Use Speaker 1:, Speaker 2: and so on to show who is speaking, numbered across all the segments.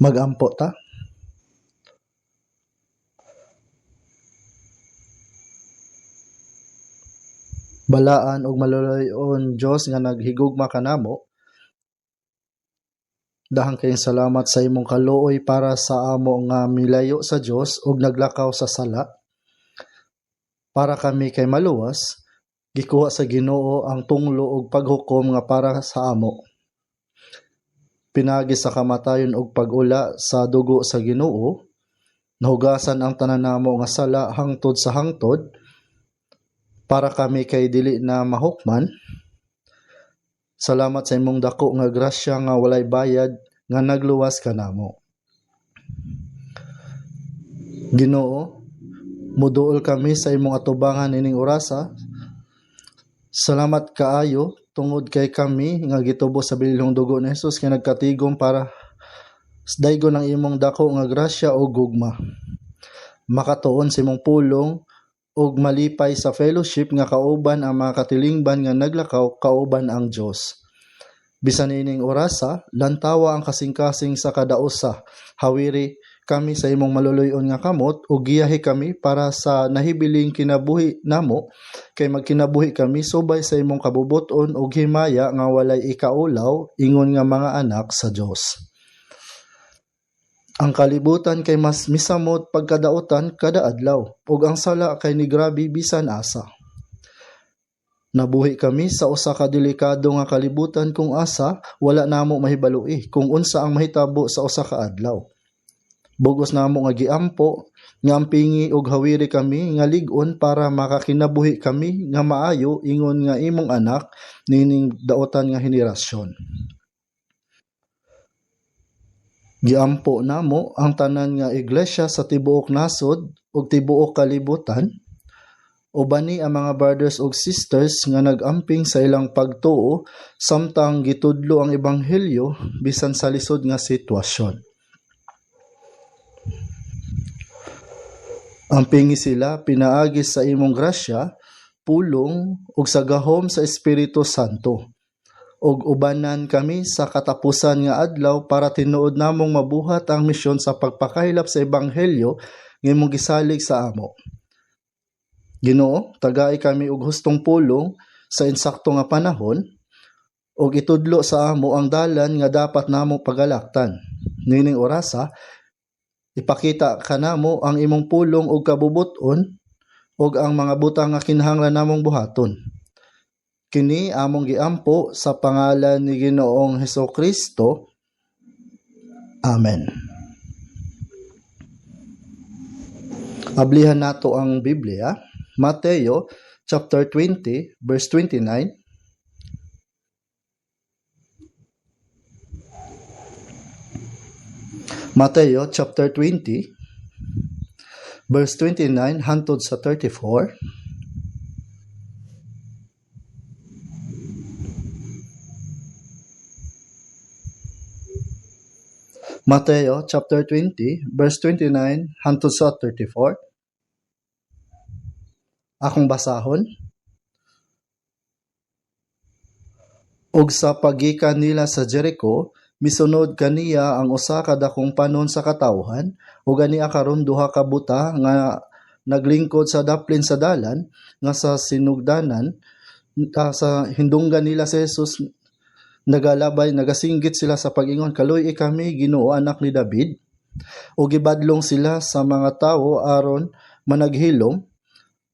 Speaker 1: Magampo ta. Balaan og malulayon Dios nga naghigugma kanamo. Dahang kayong salamat sa imong kaluoy para sa amo nga milayo sa Dios ug naglakaw sa sala. Para kami kay maluwas, gikuha sa Ginoo ang tunglo ug paghukom nga para sa amo. Pinagi sa kamatayon ug pag-ula sa dugo sa Ginoo, nahugasan ang tanan namo nga sala hangtod sa hangtod, para kami kay dili na mahukman. Salamat sa imong dako nga grasya nga walay bayad nga nagluwas kanamo. Ginoo, muduol kami sa imong atubangan ining orasa. Salamat kaayo tungod kay kami nga gitubo sa bilihong dugo ni Jesus kay nagkatigom para daygon ang imong dako nga grasya o gugma. Makatuon sa imong pulong ug malipay sa fellowship nga kauban ang mga katilingban nga naglakaw kauban ang Dios. Bisan ining orasa, lantawa ang kasing-kasing sa kada usa. Hawiri kami sa imong maluluyon nga kamot ug giyahi kami para sa nahibiling kinabuhi namo, kay magkinabuhi kami subay sa imong kabubuton ug himaya nga walay ikaulaw ingon nga mga anak sa Dios. Ang kalibutan kay mas misamot pagkadautan kada adlaw, ug ang sala kay ni grabe bisan asa. Nabuhi kami sa usa ka delikado nga kalibutan kung asa wala namo mahibaloi kung unsa ang mahitabo sa usa ka adlaw. Bugos namo nga giampo nga ampingi ug hawiri kami nga lig-on para makakinabuhi kami nga maayo ingon nga imong anak nining dautan nga henerasyon. Giampo namo ang tanan nga iglesia sa tibuok nasod ug tibuok kalibutan, ubani ang mga brothers ug sisters nga nagamping sa ilang pagtuo samtang gitudlo ang ebanghelyo bisan sa lisod nga sitwasyon. Ampingi sila pinaagi sa imong grasya, pulong ug sa gahom sa Espiritu Santo. Og ubanan kami sa katapusan nga adlaw para tinuod namong mabuhat ang misyon sa pagpakahilap sa ebanghelyo nga imong gisalig sa amo. Ginoo, tagay kami og hustong pulong sa insakto nga panahon og itudlo sa amo ang dalan nga dapat namo pagalaktan. Nining orasa, ipakita kanamo ang imong pulong og kabubuton og ang mga butang nga kinahanglan namong buhaton. Kini among giampo sa pangalan ni Ginoong Hesukristo. Amen. Ablihan nato ang Biblia, Mateo chapter 20 verse 29. Mateo chapter 20 verse 29 hangtod sa 34. Mateo chapter 20 verse 29 hangtod sa 34. Akong basahon. Og sa pagikan nila sa Jericho, misunod kaniya ang usa ka dakong panon sa katawhan, ug ania karon duha ka buta nga naglingkod sa daplin sa dalan nga sa sinugdanan sa hindunggan nila si Jesus. Nagalabay, nagasinggit sila sa pag-ingon, "Kaluy kami, Ginoo, anak ni David." O gibadlong sila sa mga tawo aron managhilom,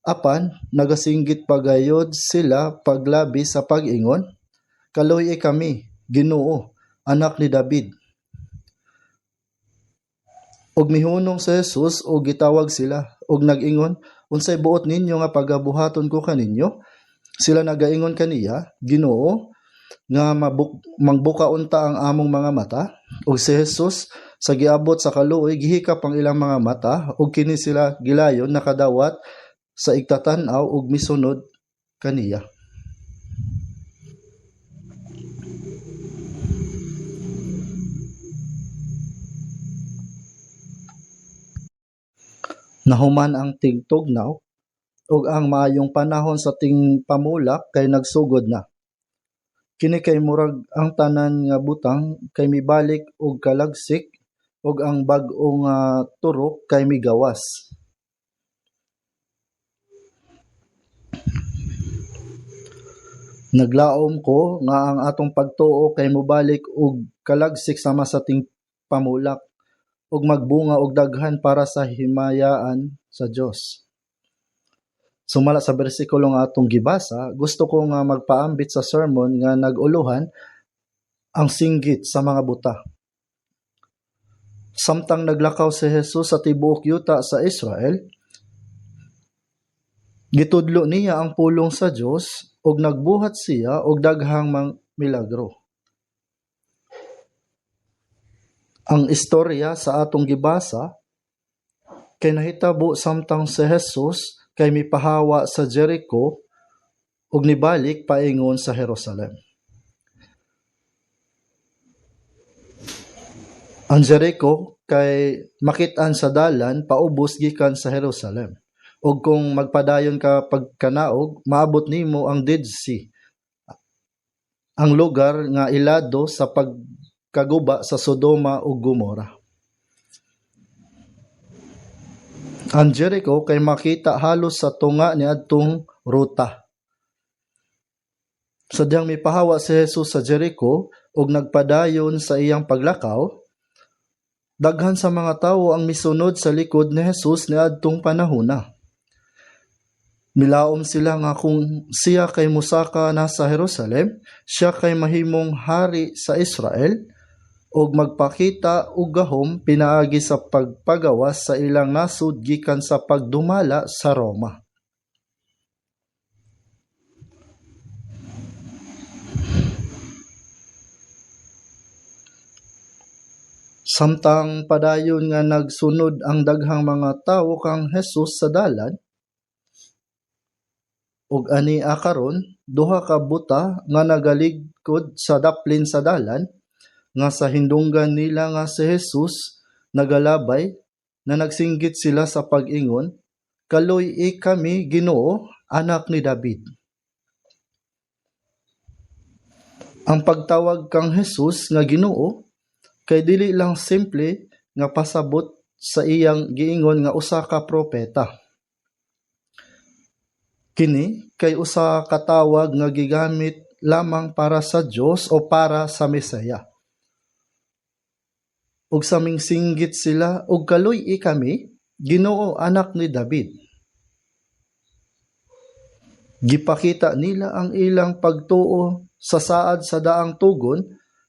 Speaker 1: apan nagasinggit pagayod sila paglabi sa pag-ingon, "Kaluy kami, Ginoo, anak ni David." Og mihunong si Jesus og gitawag sila og nag-ingon, "Unsay buot ninyo nga pagabuhaton ko kaninyo?" Sila nagaingon kaniya, "Ginoo, nga magbuka unta ang among mga mata." Ug si Jesus sa giabot sa kaluoy gihikap ang ilang mga mata ug kini sila gilayon nakadawat sa igtatan-aw ug misunod kaniya. Nahuman ang tigtugnaw ug ang maayong panahon sa tingpamulak kay nagsugod na. Kini kay murag ang tanan nga butang kay mibalik og kalagsik ug ang bag-ong turok kay migawas. Naglaom ko nga ang atong pagtuo kay mobalik og kalagsik sama sa ting pamulak ug magbunga og daghan para sa himayaan sa Dios. Sumala sa bersikulo nga atong gibasa, gusto ko nga magpaambit sa sermon nga nag-uluhan ang singgit sa mga buta. Samtang naglakaw si Jesus sa tibuok yuta sa Israel, gitudlo niya ang pulong sa Dios ug nagbuhat siya og daghang milagro. Ang istorya sa atong gibasa kay nahitabo samtang si Jesus kay mipahawa sa Jericho ug nibalik paingon sa Jerusalem. Ang Jericho kay makit-an sa dalan paubos gikan sa Jerusalem. Ug kung magpadayon ka pagkanaog, maabot nimo ang Dead Sea, ang lugar nga ilado sa pagkaguba sa Sodoma ug Gomora. Ang Jericho kay makita halos sa tunga niadtong ruta. Sadyang mipahawa si Jesus sa Jericho ug nagpadayon sa iyang paglakaw, daghan sa mga tawo ang misunod sa likod ni Jesus niadtong panahona. Milaom sila nga kung siya kay musaka na sa Jerusalem, siya kay mahimong hari sa Israel, ug magpakita og gahom pinaagi sa pagpagawas sa ilang nasud gikan sa pagdumala sa Roma. Samtang padayon nga nagsunod ang daghang mga tawo kang Jesus sa dalan, ug ania karon duha ka buta nga nagaligkod sa daplin sa dalan, nga sa hindunggan nila nga si Jesus nagalabay, na nagsinggit sila sa pag-ingon, "Kaloy kami, Ginoo, anak ni David." Ang pagtawag kang Jesus nga Ginoo kay dili lang simple nga pasabot sa iyang giingon nga usa ka propeta. Kini kay usa ka tawag nga gigamit lamang para sa Dios o para sa Mesaya. Ug sa mingsinggit sila, "Ug kaloy kami, Ginoo, anak ni David." Gipakita nila ang ilang pagtuo sa saad sa daang tugon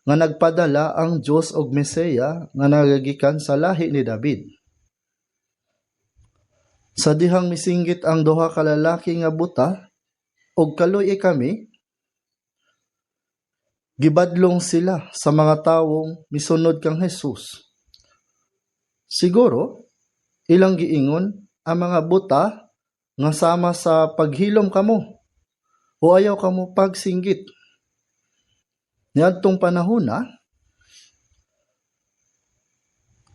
Speaker 1: nga nagpadala ang Dios og Mesaya nga nagagikan sa lahi ni David. Sa dihang misinggit ang duha ka lalaki nga buta, "Og kaloy kami," gibadlong sila sa mga tawong misunod kang Jesus. Siguro, ilang giingon, ang mga buta nga sama sa paghilom kamo o ayaw kamo pagsinggit. Niadtong panahona,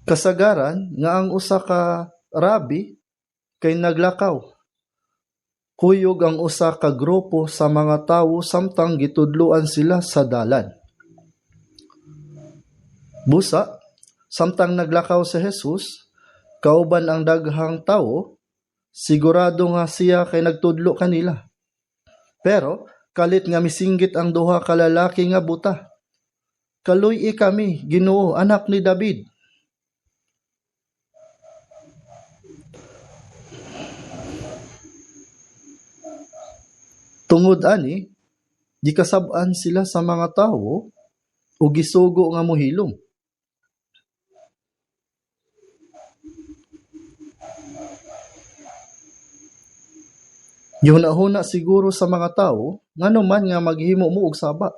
Speaker 1: kasagaran nga ang usa ka rabi kay naglakaw. Kuyog ang usa ka grupo sa mga tawo samtang gitudloan sila sa dalan. Busa, samtang naglakaw si Jesus, kauban ang daghang tawo, sigurado nga siya kay nagtudlo kanila. Pero kalit nga misinggit ang duha ka lalaki nga buta, "Kaloy kami, Ginoo, anak ni David." Tungod ani, gikasab-an sila sa mga tawo o gisugo nga mohilom. Gihuna-huna siguro sa mga tawo ngano man nga maghimo mo og saba.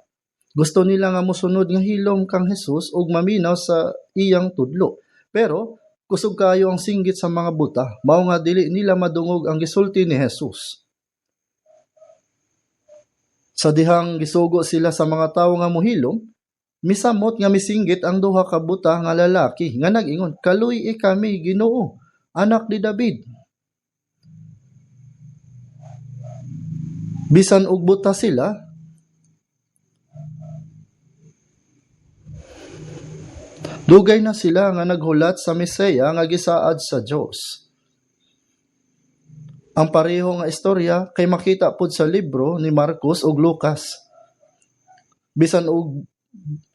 Speaker 1: Gusto nila nga mosunod nga hilom kang Jesus ug maminaw sa iyang tudlo. Pero kusog kayo ang singgit sa mga buta, mao nga dili nila madungog ang gisulti ni Jesus. Sa dihang gisugo sila sa mga tawo nga mohilom, misamot nga misinggit ang duha ka buta nga lalaki nga nag-ingon, "Kaloy kami, Ginoo, anak ni David." Bisan og buta sila, Dugay na sila nga naghulat sa Mesaya nga gisaad sa Dios. Ang pareho nga istorya kay makita pud sa libro ni Marcos ug Lucas. Bisan og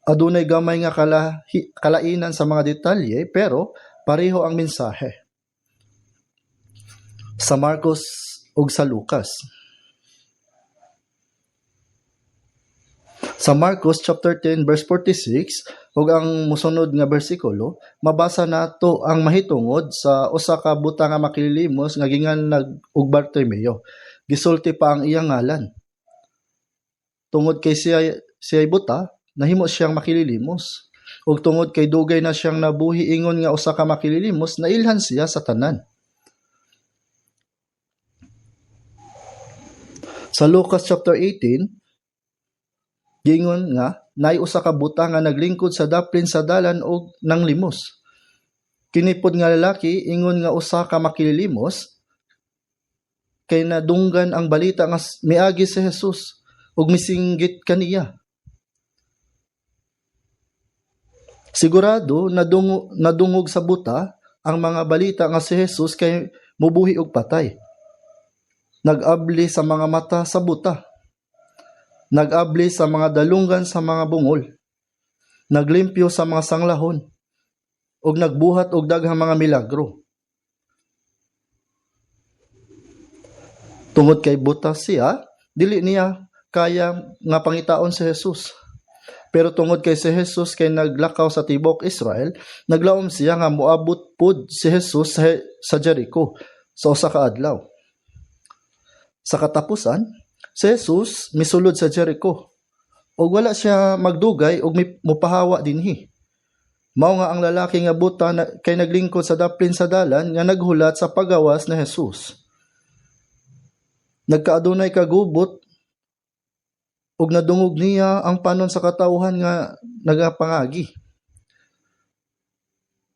Speaker 1: adunay gamay nga kalainan sa mga detalye, pero pareho ang mensahe. Sa Marcos ug sa Lucas. Sa Marcos chapter 10 verse 46 ug ang mosunod nga bersikulo, mabasa nato ang mahitungod sa usa ka buta nga makililimos nga ginganag og Bartimeo. Gisulti pa ang iyang ngalan. Tungod kay siya'y buta, nahimo siyang makililimos. Ug tungod kay dugay na siyang nabuhi ingon nga usa ka makililimos, nailhan siya sa tanan. Sa Lucas chapter 18, giingon nga, naay usa ka buta nga naglingkod sa daplin sa dalan og nang limos. Kinipod nga lalaki, ingon nga usa ka makililimos, kay nadunggan ang balita nga miagi si Jesus, ug misinggit kaniya. Sigurado nadungog sa buta ang mga balita nga si Jesus kay mubuhi og patay. Nag-abli sa mga mata sa buta. Nag-abli sa mga dalunggan sa mga bungol. Naglimpyo sa mga sanglahon. Ug nagbuhat og daghang mga milagro. Tungod kay buta siya, dili niya kaya nga pangitaon si Jesus. Pero tungod kay si Jesus kay naglakaw sa tibok Israel, naglaom siya nga moabot pud si Jesus sa Jericho sa usa ka adlaw. Sa katapusan, si Jesus misulod sa Jericho ug wala siya magdugay ug mopahawa dinhi. Mao nga ang lalaki nga buta kay naglingkod sa daplin sa dalan nga naghulat sa pagawas ni Jesus. Nagkaadunay kagubot ug nadungog niya ang panon sa katawhan nga nagapangagi.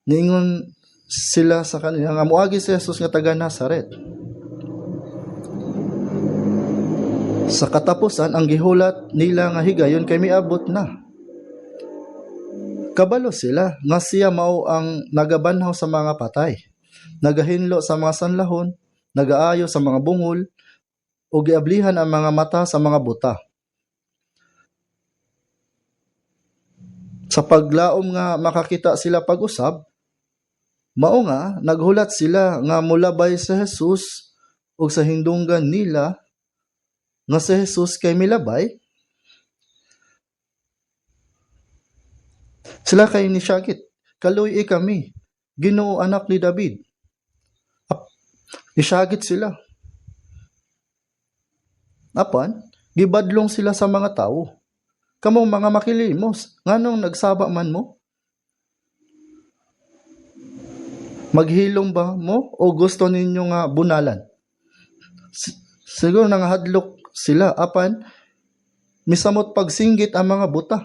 Speaker 1: Niingon sila sa kaniya nga moagi si Jesus nga taga Nazaret. Sa katapusan, ang gihulat nila nga higayon kay miabot na. Kabalo sila nga siya mao ang nagabanhaw sa mga patay, nagahinlo sa mga sanlahon, nagaayo sa mga bungol, o giablihan ang mga mata sa mga buta. Sa paglaom nga makakita sila pag-usab, mao nga naghulat sila nga mulabay sa Jesus ug sa hindunggan nila nga si Jesus kay milabay. Sila kay nisyagit, kaluy kami, Ginoo anak ni David. Nisyagit sila. Apan, gibadlong sila sa mga tao. Kamong mga makilimos, nganong nagsaba man mo? Maghilom ba mo o gusto ninyo nga bunalan? Siguro nangahadlok sila, apan misamot pagsinggit ang mga buta.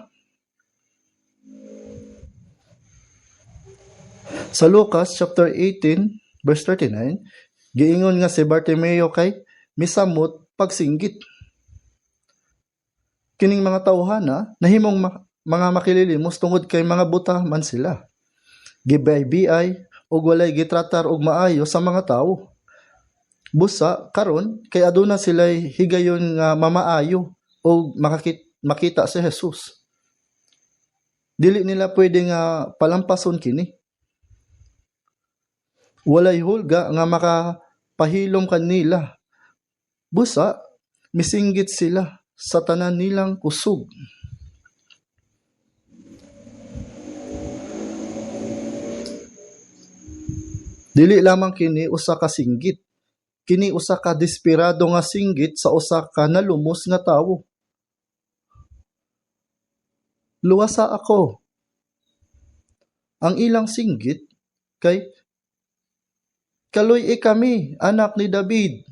Speaker 1: Sa Lucas chapter 18 verse 39, giingon nga si Bartimeo kay misamot pagsinggit. Kining mga tawhana nahimong mga makililimos tungod kay mga buta man sila. Gibay-biyay ug walay gitratar og maayo sa mga tawo. Busa karon kay aduna sila'y higayon nga mamaayo o makita si Jesus. Dili nila pwede nga palampason kini. Walay hulga nga makapahilom kanila. Busa misinggit sila sa tanan nilang kusog. Dili lamang kini usa ka singgit. Kini usa ka desperado nga singgit sa usa ka nalumos nga tawo. Luwasa ako. Ang ilang singgit kay kaluy kami, anak ni David.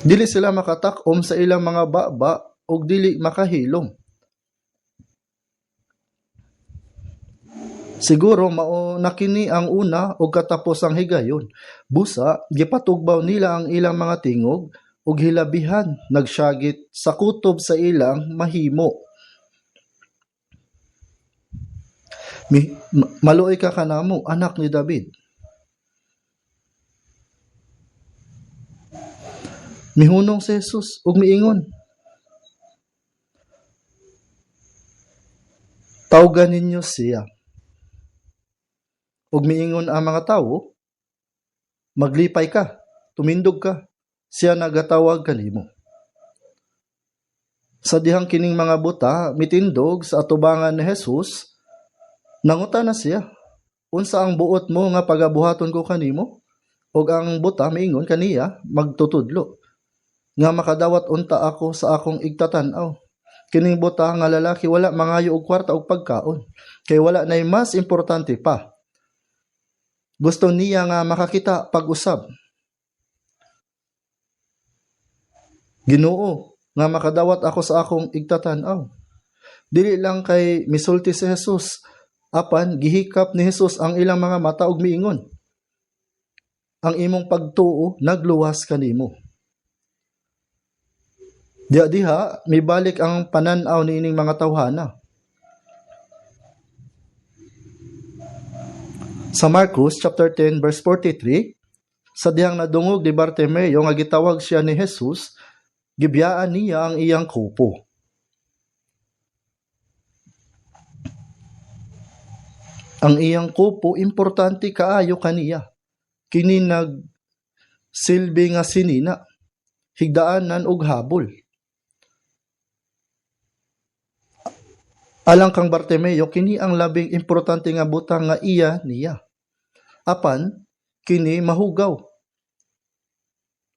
Speaker 1: Dili sila makatakom sa ilang mga baba ug dili makahilom. Siguro mao nakini ang una o katapos ang higayon. Busa, gipatugbaw nila ang ilang mga tingog ug hilabihan nagsyagit sa kutob sa ilang mahimo. Maluoy ka kanamo, anak ni David. Mihunong si Jesus ug miingon, tawgan ninyo siya. Ug miingon ang mga tawo, maglipay ka, tumindog ka, siya nagatawag kanimo. Sa dihang kining mga buta mitindog sa atubangan ni Jesus, nanguta na siya, unsa ang buot mo nga pagabuhaton ko kanimo? Ug ang buta miingon kaniya magtutudlo, nga makadawat unta ako sa akong igtatan-aw. Kining buta nga lalaki wala mangayo og kwarta og pagkaon, kay wala nay mas importante pa. Gusto niya nga makakita pag-usab. Ginoo, nga makadawat ako sa akong igtatan-aw. Dili lang kay misulti si Jesus, apan gihikap ni Jesus ang ilang mga mata ug miingon, ang imong pagtuo nagluwas kanimo. Diha mibalik ang panan-aw niining mga tawhana. Sa Marcos chapter 10 verse 43, sa dihang nadungog ni Bartimeo nga gitawag siya ni Jesus, gibiyaan niya ang iyang kupo. Ang iyang kupo importante kaayo kaniya. Kini nagsilbi nga sinina, higdaanan ug habol. Alang kang Bartimeo, kini ang labing importante nga butang nga iya niya. Apan, kini mahugaw.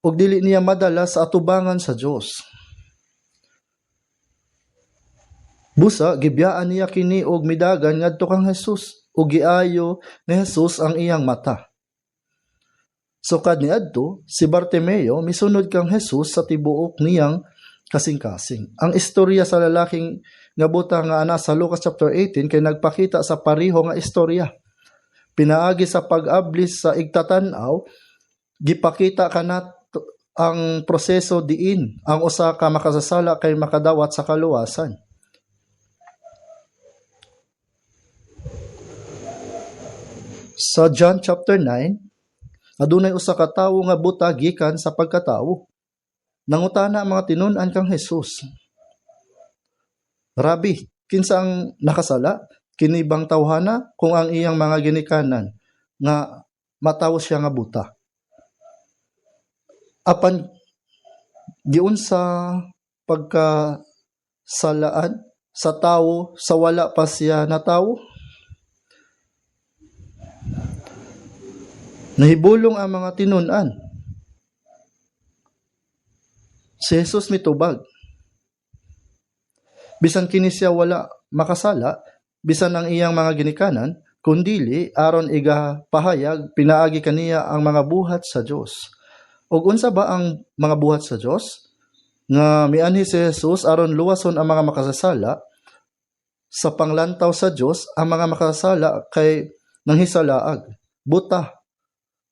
Speaker 1: Ug dili niya madala sa atubangan sa Dios. Busa, gibiyaan niya kini og midagan ngadto kang Jesus, ug giayo ni Jesus ang iyang mata. Sukad niadto, si Bartimeo misunod kang Jesus sa tibuok niyang kasing-kasing. Ang istorya sa lalaking nga buta nga ana sa Lucas chapter 18 kay nagpakita sa pareho nga istorya. Pinaagi sa pag-ablis sa igtatan-aw, gipakita kanat ang proseso diin ang usa ka makasasala kay makadawat sa kaluwasan. Sa John chapter 9, adunay usa ka tawo nga buta gikan sa pagkatawo. Nangutana ang mga tinun-an kang Jesus, Rabi, kinsa ang nakasala? Kini bang tawhana kung ang iyang mga ginikanan nga matawo siya nga buta? Apan giunsa pagkasalaan sa tawo sa wala pa siya natawo? Nahibulong ang mga tinun-an. Si Jesus mitubag. Bisan kini siya wala makasala, bisan ang iyang mga ginikanan, kundili aron igapahayag pinaagi kaniya ang mga buhat sa Dios. Ug unsa ba ang mga buhat sa Dios? Nga mianhi si Jesus aron luwason ang mga makasasala sa panglantaw sa Dios, ang mga makasasala kay nanghisalaag, buta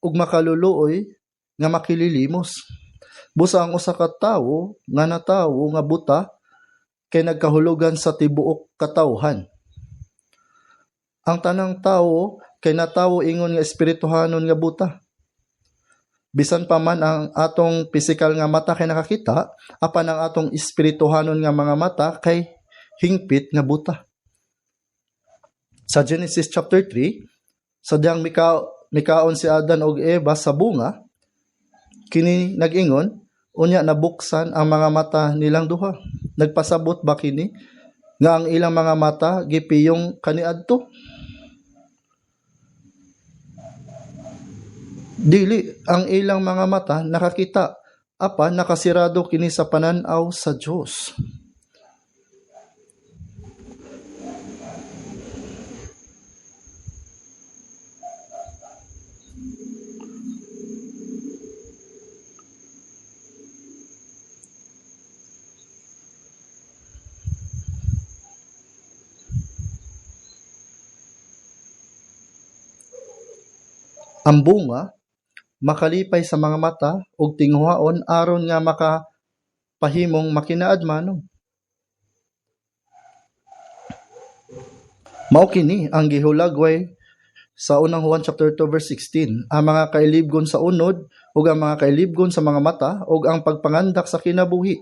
Speaker 1: ug makaluluoy nga makililimos. Busa ang usa ka tawo nga natawo nga buta kay nagkahulugan sa tibuok katawhan. Ang tanang tawo kay natawo ingon nga espirituhanon nga buta. Bisan pa man ang atong pisikal nga mata kay nakakita, apan ang atong espirituhanon nga mga mata kay hingpit nga buta. Sa Genesis chapter 3, sa diyang mikaon si Adan og Eva sa bunga, kini nag-ingon, unya nabuksan ang mga mata nilang duha. Nagpasabot ba kini nga ang ilang mga mata gipiyong kaniadto? Dili, ang ilang mga mata nakakita, apan nakasirado kini sa panan-aw sa Dios. Ang bunga makalipay sa mga mata ug tinguhaon aron nga makapahimong makinaad manon. Mao kini ang gihulagway sa unang Juan chapter 2 verse 16, ang mga kailibgon sa unod ug ang mga kailibgon sa mga mata ug ang pagpangandak sa kinabuhi.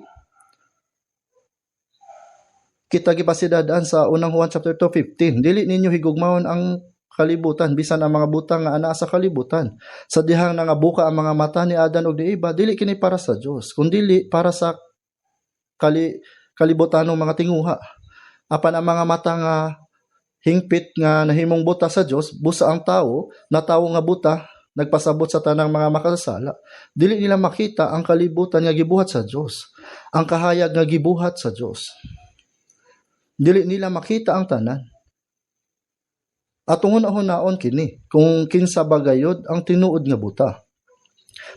Speaker 1: Kita gipasidadaan sa unang Juan chapter 2:15, dili ninyo higugmahon ang kalibutan bisan ang mga butang nga anaa sa kalibutan. Sa dihang nangabuka ang mga mata ni Adan ug ni Eva, dili kini para sa Dios, kundi para sa kalibutanong mga tinguha. Apan ang mga mata nga hingpit nga nahimong buta sa Dios, busa ang tawo, na tawo nga buta, nagpasabot sa tanang mga makasala. Dili nila makita ang kalibutan nga gibuhat sa Dios, ang kahayag nga gibuhat sa Dios. Dili nila makita ang tanan. At hunahon kini, kung kinsa bagayod ang tinuod nga buta.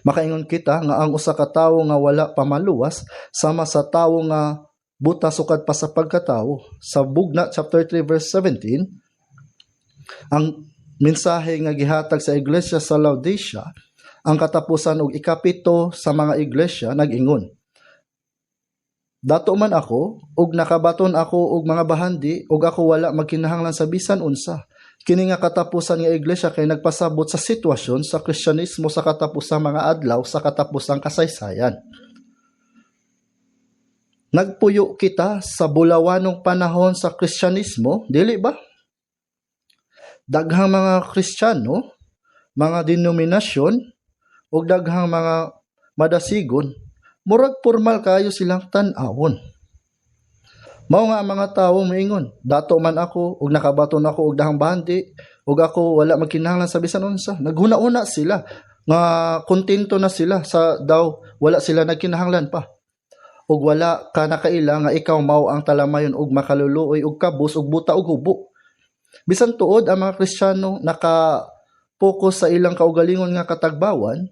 Speaker 1: Makaingon kita nga ang usa ka tawo nga wala pamaluwas sama sa tawo nga buta sukad pa sa pagkatawo. Sa Bugna chapter 3 verse 17, ang mensahe nga gihatag sa iglesia sa Laodicea, ang katapusan og ikapito sa mga iglesia nag-ingon, dato man ako ug nakabaton ako og mga bahandi ug ako wala magkinahanglan sa bisan unsa. Kini nga katapusan nga iglesia kay nagpasabot sa sitwasyon sa Kristyanismo sa katapusang mga adlaw sa katapusang kasaysayan. Nagpuyo kita sa bulawanong panahon sa Kristyanismo, dili ba? Daghang mga Kristiyano, mga denominasyon, ug daghang mga madasigon, murag formal kayo silang tan-awon. Mao nga ang mga tawo moingon, dato man ako ug nakabaton ako og dahang bandi ug ako wala magkinahanglan sa bisan unsa. Naghuna-una sila nga kontento na sila sa daw wala sila nagkinahanglan pa. Ug wala ka nakaila nga ikaw mao ang talamayon ug makaluluoy ug kabus ug buta ug hubo. Bisan tuod ang mga Kristiyano naka-focus sa ilang kaugalingon nga katagbawan,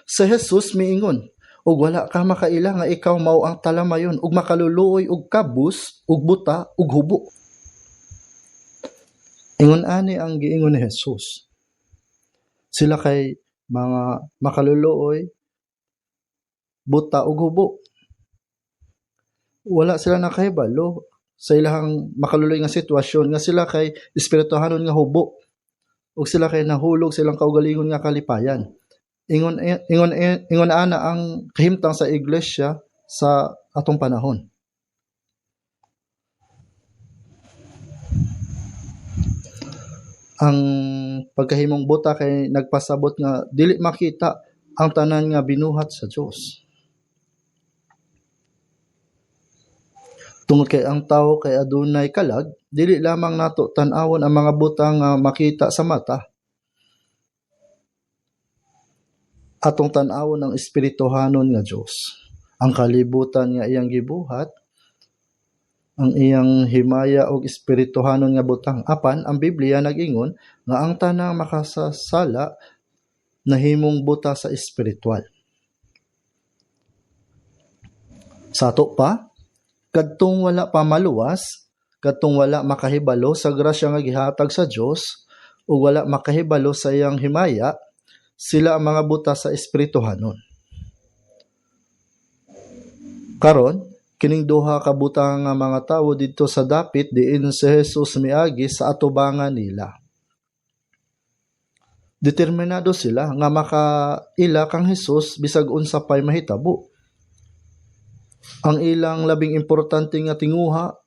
Speaker 1: sa Jesus miingon, ug wala ka makaila nga ikaw mao ang talamayon ug makaluluoy ug kabus ug buta ug hubo. Ingon ani ang giingon ni Jesus. Sila kay mga makaluluoy, buta ug hubo. Wala sila nakahibalo sa ilang makaluluoy nga sitwasyon nga sila kay espirituhanon nga hubo ug sila kay nahulog silang kaugalingon nga kalipayan. Ingon ana ang kahimtang sa iglesia sa atong panahon. Ang pagkahimong buta kay nagpasabot nga dili makita ang tanan nga binuhat sa Dios. Tungod kay ang tawo kay adunay kalag, dili lamang nato tan-awon ang mga butang nga makita sa mata. Atong tan-awon ang espirituhanon nga Dios, ang kalibutan nga iyang gibuhat, ang iyang himaya og espirituhanon nga butang. Apan ang Biblia nag-ingon nga ang tanang makasasala nahimong buta sa espiritual. Sa ato pa, kadtong wala pa maluwas, kadtong wala makahibalo sa grasya nga gihatag sa Dios ug wala makahibalo sa iyang himaya, sila ang mga buta sa espirituhanon. Karon, kining duha ka buta nga mga tawo didto sa dapit diin si Jesus miagi sa atubangan nila. Determinado sila nga makaila kang Jesus bisag unsa pay mahitabo. Ang ilang labing importante nga tinguha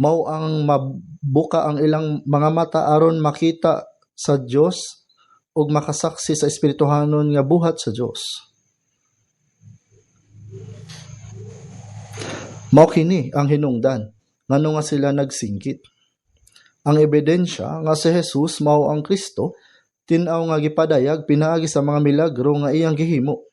Speaker 1: mao ang mabuka ang ilang mga mata aron makita sa Dios ug makasaksi sa espirituhanon nga buhat sa Dios. Mao kini ang hinungdan ngano nga sila nagsingkit. Ang ebidensya nga si Jesus mao ang Kristo tin-aw nga gipadayag pinaagi sa mga milagro nga iyang gihimo.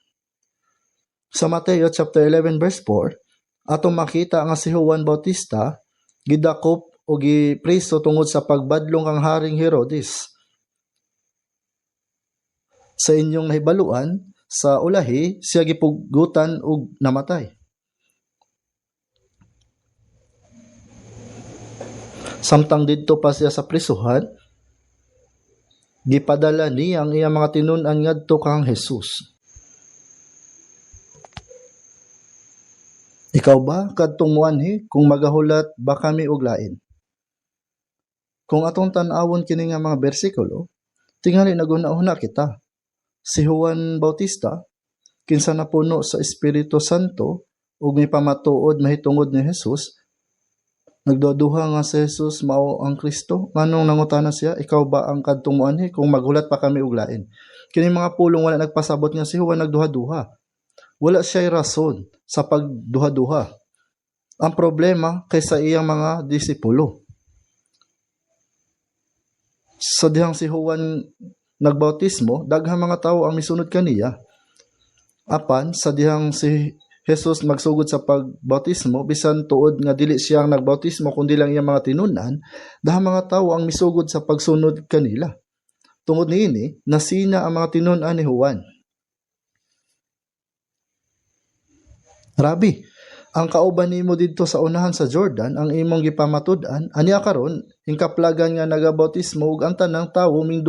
Speaker 1: Sa Mateo chapter 11 verse 4, atong makita nga si Juan Bautista gidakop o gipreso tungod sa pagbadlong kang Haring Herodes. Sa inyong nahibaluan, sa ulahi siya gipugutan ug namatay. Samtang didto pa siya sa prisuhan, Gipadala niya ang iyang mga tinun-an ngadto kang Jesus. Ikaw ba kadtong muanhi kung magahulat ba kami og lain? Kung atong tan-awon kini nga mga bersikulo, tingali naguna-una kita. Si Juan Bautista, kinsa napuno sa Espiritu Santo ug may pamatuod mahitungod ni Jesus, nagduduha nga si Jesus mao ang Kristo. Nganong nangutana siya, ikaw ba ang kadtong muanhi kung maghulat pa kami og lain? Kini mga pulong wala nagpasabot nga si Juan nagduha-duha. Wala siya rason sa pagduha-duha. Ang problema kay sa iyang mga disipulo. Sa dihang si Juan nagbautismo, daghang mga tawo ang misunod kaniya. Apan sa dihang si Jesus magsugod sa pagbautismo, bisan tuod nga dili siya ang nagbautismo kundi lang iyang mga tinunan, daghang mga tawo ang misugod sa pagsunod kanila. Tungod niini, nasina ang mga tinunan ni Juan. Rabi, ang kauban nimo didto sa unahan sa Jordan, ang imong gipamatud-an, aniya karon hingkaplagan nga nagabautismo ug ang tanang tawo ming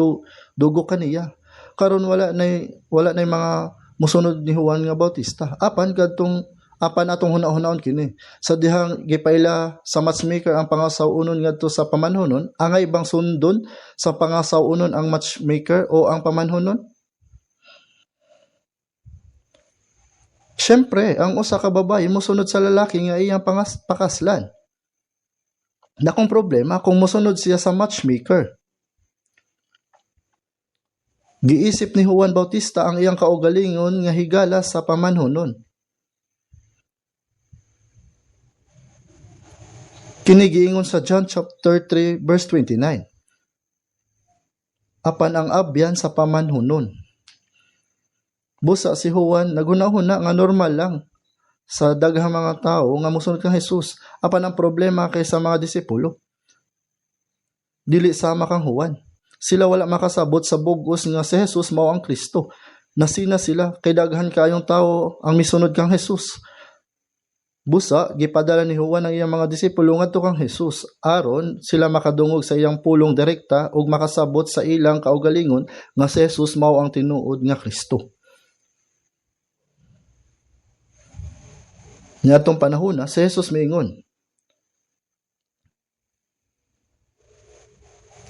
Speaker 1: dugo kaniya. Karon wala nay mga musunod ni Juan nga Bautista. Apan atong hunahunahon kini. Sa dihang gipaila sa matchmaker ang pangasawunon ngadto sa pamanhonon, angay bang sundon sa pangasawunon ang matchmaker o ang pamanhonon? Siyempre, ang usa ka babae mosunod sa lalaki nga iyang pakaslan. Dakong problema kung mosunod siya sa matchmaker. Giisip ni Juan Bautista ang iyang kaugalingon nga higala sa pamanhonon. Kini giingon sa John chapter 3 verse 29. Apan ang abyan sa pamanhonon. Busa si Juan naghuna-huna nga normal lang sa daghang mga tao nga mosunod kang Jesus. Apan ang problema kay sa mga disipulo, dili sama kang Juan. Sila wala makasabot sa bug-os nga si Jesus mao ang Kristo. Nasina sila kay daghan kaayong tao ang misunod kang Jesus. Busa gipadala ni Juan ang iyang mga disipulo ngadto kang Jesus aron sila makadungog sa iyang pulong direkta ug makasabot sa ilang kaugalingon nga si Jesus mao ang tinuod nga Kristo. Niadtong panahon si Jesus miingon,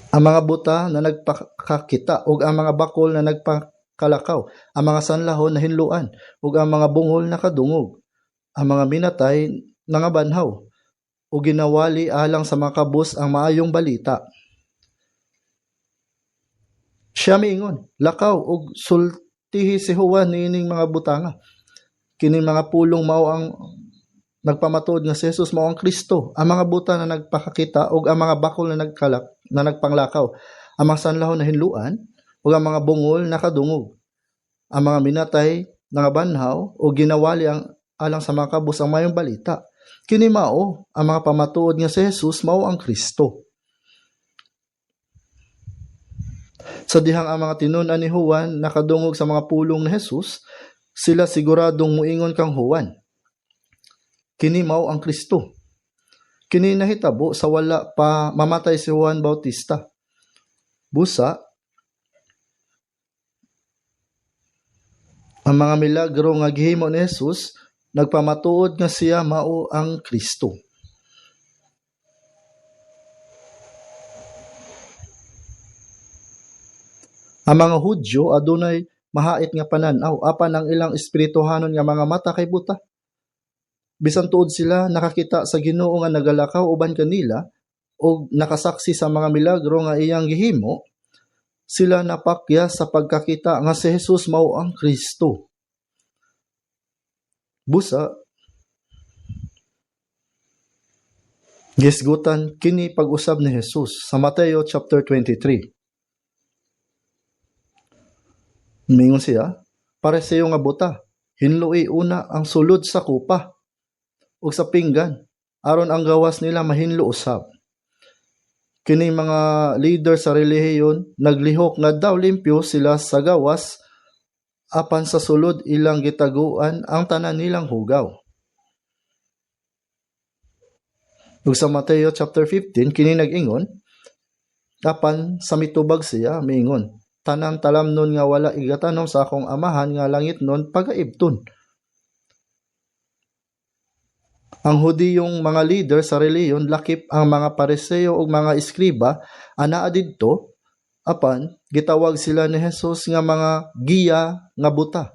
Speaker 1: ang mga buta na nagpakakita ug ang mga bakol na nagpakalakaw, ang mga sanlahon na hinluan ug ang mga bungol na kadungog, ang mga minatay nga banhaw ug ginawali alang sa mga kabus ang maayong balita. Siya miingon, lakaw ug sultihi si Juan niining mga butanga. Kini mga pulong mao ang nagpamatuod nga si Jesus mao ang Kristo. Ang mga buta na nagpakakita ug ang mga bakol na nagpanglakaw, ang mga sanlahon na hinluan ug ang mga bungol na kadungog, ang mga minatay nga banhaw ug ginawali alang sa mga kabus ang mayong balita. Kini mao ang mga pamatuod nga si Jesus mao ang Kristo. Sa dihang ang mga tinun-an ni Juan nakadungog sa mga pulong ni Jesus, sila siguradong muingon kang Juan, kini mao ang Kristo. Kini nahitabo sa wala pa mamatay si Juan Bautista. Busa, ang mga milagro nga gihimo ni Jesus nagpamatuod nga siya mao ang Kristo. Ang mga Hudyo adunay mahait nga pananaw apan ang ilang espirituhanon nga mga mata kay buta. Bisan tuod sila nakakita sa Ginoo nga nagalakaw uban kanila o nakasaksi sa mga milagro nga iyang gihimo, sila napakya sa pagkakita nga si Jesus mao ang Kristo. Busa, gisgutan kini pag-usab ni Jesus sa Mateo chapter 23. Mingon siya, pareseyo nga buta, hinlui una ang sulod sa kupa ug sa pinggan aron ang gawas nila mahinlo usab. Kini mga leader sa relihiyon naglihok nga daw limpyo sila sa gawas apan sa sulod ilang gitaguan ang tanan nilang hugaw. Ug sa Mateo chapter 15 kini nag-ingon, Apan sa mitubag siya miingon, tanan talam nun nga wala igatanom sa akong amahan nga langit nun pagaibton. Ang Hudiyong mga leader sa reliyon lakip ang mga Pariseo ug mga eskriba anaa didto, apan gitawag sila ni Jesus nga mga giya nga buta.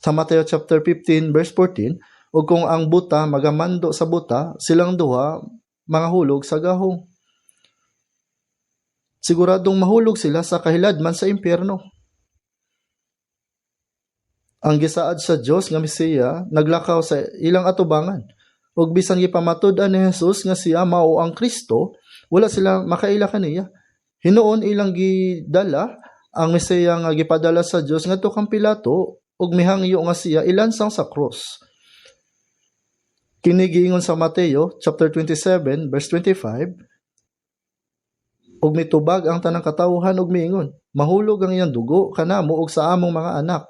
Speaker 1: Sa Mateo chapter 15 verse 14, ug kung ang buta magamando sa buta, silang duha mga hulog sa gahong. Siguradong mahulog sila sa kahiladman sa impyerno. Ang gisaad sa Dios nga Mesiya naglakaw sa ilang atubangan, ug bisan gipamatud-an ni Jesus nga siya mao ang Kristo, wala sila makaila kaniya. Hinuon ilang gidala ang Mesiya nga gipadala sa Dios ngadto kang Pilato ug mihangyo nga siya ilansang sa cross. Kini giingon sa Mateo chapter 27 verse 25, ug mitubag ang tanang katawhan ug miingon, mahulog ang iyang dugo kanamo ug sa among mga anak.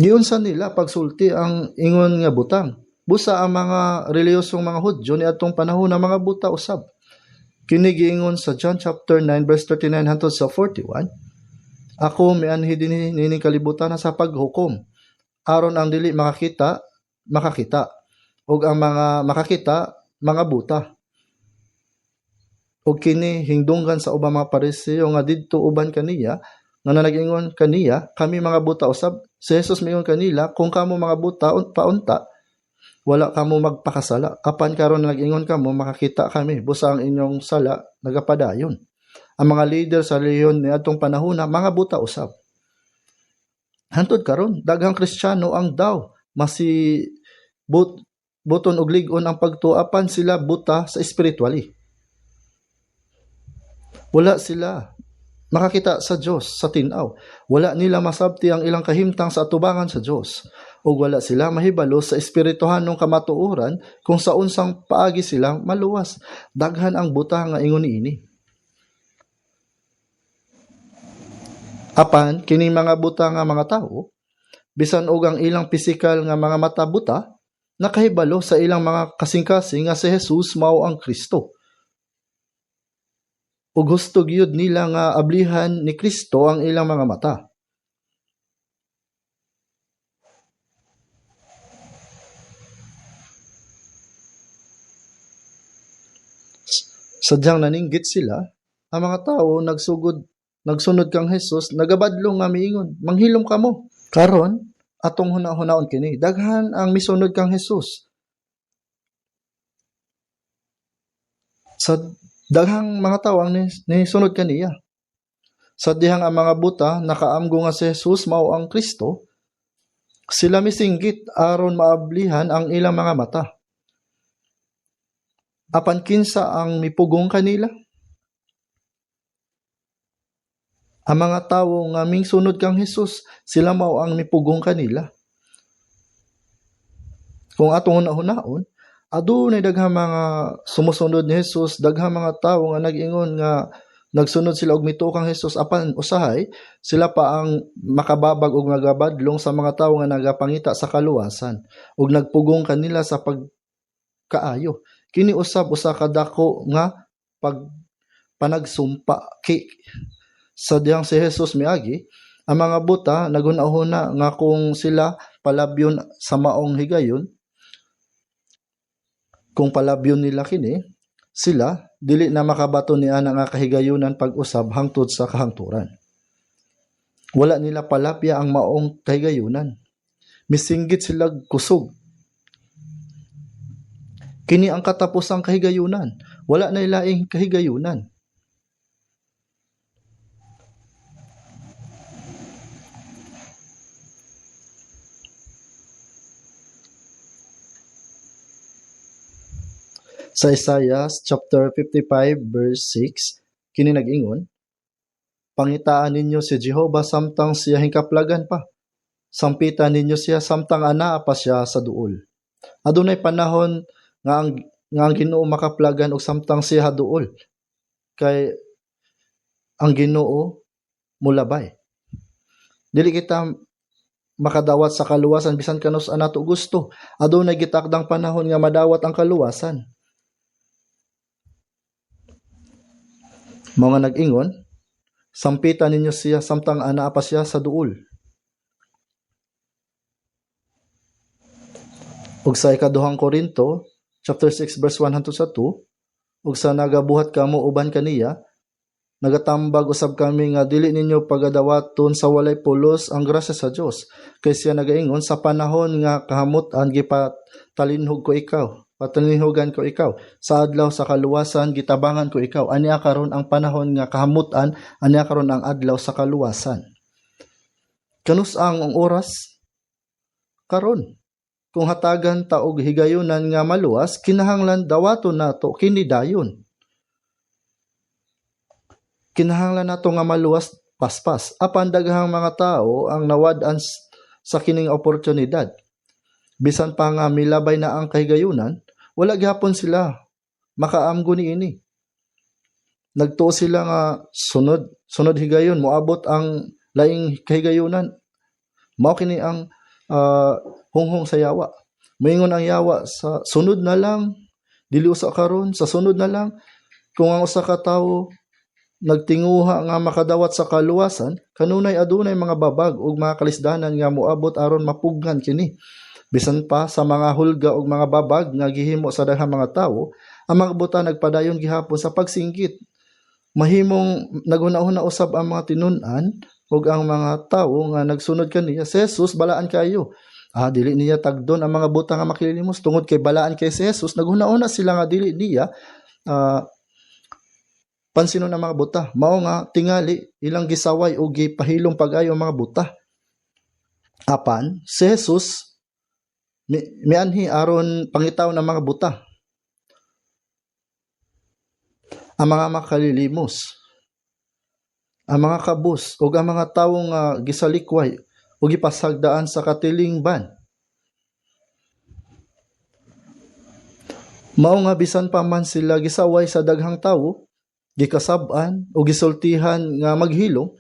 Speaker 1: Giunsan nila pagsulti ang ingon nga butang. Busa ang mga reliyosong mga Hudyo niadtong panahon ng mga buta usab. Kini giingon sa John chapter 9 verse 39 hangtod sa 41. Ako mianhi dinhi nining kalibutan sa paghukom, aron ang dili makakita ug ang mga makakita mga buta. Ug kini hingdunggan sa ubang mga Pariseo nga didto uban kaniya nga nag-ingon kaniya, kami mga buta usab. Si Jesus miingon kanila, kung kamo mga buta paunta, wala kamo magpakasala. Apan karon nag-ingon kamo makakita kami, busa ang inyong sala nagapadayon. Ang mga leader sa reliyon niadtong panahon mga buta usab. Hantod karon daghang Kristiyano ang daw buton og lig-on ang pagtuapan sila buta sa spiritually. Wala sila makakita sa Dios sa tin-aw. Wala nila masabti ang ilang kahimtang sa atubangan sa Dios. O wala sila mahibalo sa espirituhanong kamatuoran kung sa unsang paagi silang maluwas. Daghan ang buta nga ingon niini. Apan kining mga buta nga mga tawo, bisan og ang ilang pisikal nga mga mata buta, nakahibalo sa ilang mga kasing-kasing nga si Jesus mao ang Kristo. Ug gusto gyud nila nga ablihan ni Kristo ang ilang mga mata. Sadyang naninggit sila, ang mga tao nagsunod kang Jesus, nagabadlong nga miingon, manghilom kamo. Karon atong hunaon kini, daghan ang misunod kang Jesus. Sa daghang mga tao ang nisunod kaniya. Sa dihang ang mga buta nakaamgo nga si Jesus mao ang Kristo, sila misinggit aron maablihan ang ilang mga mata. Apan kinsa ang mipugong kanila? Ang mga tawo nga mingsunod kang Jesus, sila mao ang mipugong kanila. Kung atong hunaon, adunay daghang mga sumusunod ni Jesus, daghang mga tawo nga nag-ingon nga nagsunod sila og mituo kang Jesus, apan usahay sila pa ang makababag og nagabadlong sa mga tawo nga nagapangita sa kaluwasan ug nagpugong kanila sa pagkaayo. Kini usab usa ka dako nga panagsumpa sa dihang si Jesus miagi, ang mga buta naghuna-huna nga kung sila palabyon sa maong higayon, kung palabyon nila kini, sila dili na makabato niya nga kahigayunan pag-usab hangtod sa kahangturan. Wala nila palapya ang maong kahigayunan. Misinggit sila kusog. Kini ang katapusang kahigayunan. Wala na ilaing kahigayunan. Sa Isaiah chapter 55 verse 6, kini nag-ingon, pangitaan ninyo si Jehovah samtang siya hingkaplagan pa. Sampitan ninyo siya samtang anaa pa siya sa duol. Adunay panahon nga ang Ginoo makaplagan og samtang siya duol. Kay ang Ginoo mulabay. Dili kita makadawat sa kaluwasan bisan kanus anato gusto. Adunay gitakdang panahon nga madawat ang kaluwasan. Mga nag-ingon, sampitan ninyo siya samtang anaa pa siya sa duol. Ug sa ikaduhang Korinto, chapter 6 verse 1 hangtod sa 2, ug sa nagabuhat kamo uban kaniya, nagatambag usab kami nga dili ninyo pagadawaton sa walay pulos ang grasya sa Dios. Kay siya nagaingon, sa panahon nga kahamutan gipatalinhog ko ikaw, patalinhogan ko ikaw. Sa adlaw sa kaluwasan gitabangan ko ikaw. Ania karon ang panahon nga kahamutan, ania karon ang adlaw sa kaluwasan. Kanus ang oras karon. Kung hatagan ta og higayunan nga maluwas, kinahanglan dawaton nato kini dayon. Kinahanglan nato nga maluwas paspas. Apan daghang mga tao ang nawad-an sa kining oportunidad. Bisan pa nga milabay na ang kahigayunan, wala gyapon sila makaamgo niini. Nagtuo sila nga sunod higayon moabot ang laing kahigayunan. Mao kini ang hunghong sa yawa. Moingon ang yawa sa sunod na lang, dili usa karon, sa sunod na lang. Kung ang usa ka tawo nagtinguha nga makadawat sa kaluwasan, kanunay adunay mga babag ug mga kalisdanan nga moabot aron mapugnan kini. Bisan pa sa mga hulga ug mga babag nga gihimo sa daghang mga tawo, ang mga buta nagpadayon gihapon sa pagsinggit. Mahimong naghuna-huna usab ang mga tinun-an ug ang mga tawo nga nagsunod kaniya. Si Jesus balaan kayo. Dili niya tagdon ang mga buta nga makililimos tungod kay balaan kay si Jesus. Naghuna-huna sila nga dili niya pansinon ang mga buta. Mao nga tingali ilang gisaway o gipahilong pag-ayo ang mga buta. Apan si Jesus mianhi aron pangitaw ng mga buta. Ang mga makalilimos, ang mga kabus ug ang mga tawo nga gisalikway o gipasagdaan sa katilingban. Mao nga bisan pa man sila gisaway sa daghang tawo, gikasab-an o gisultihan nga maghilom,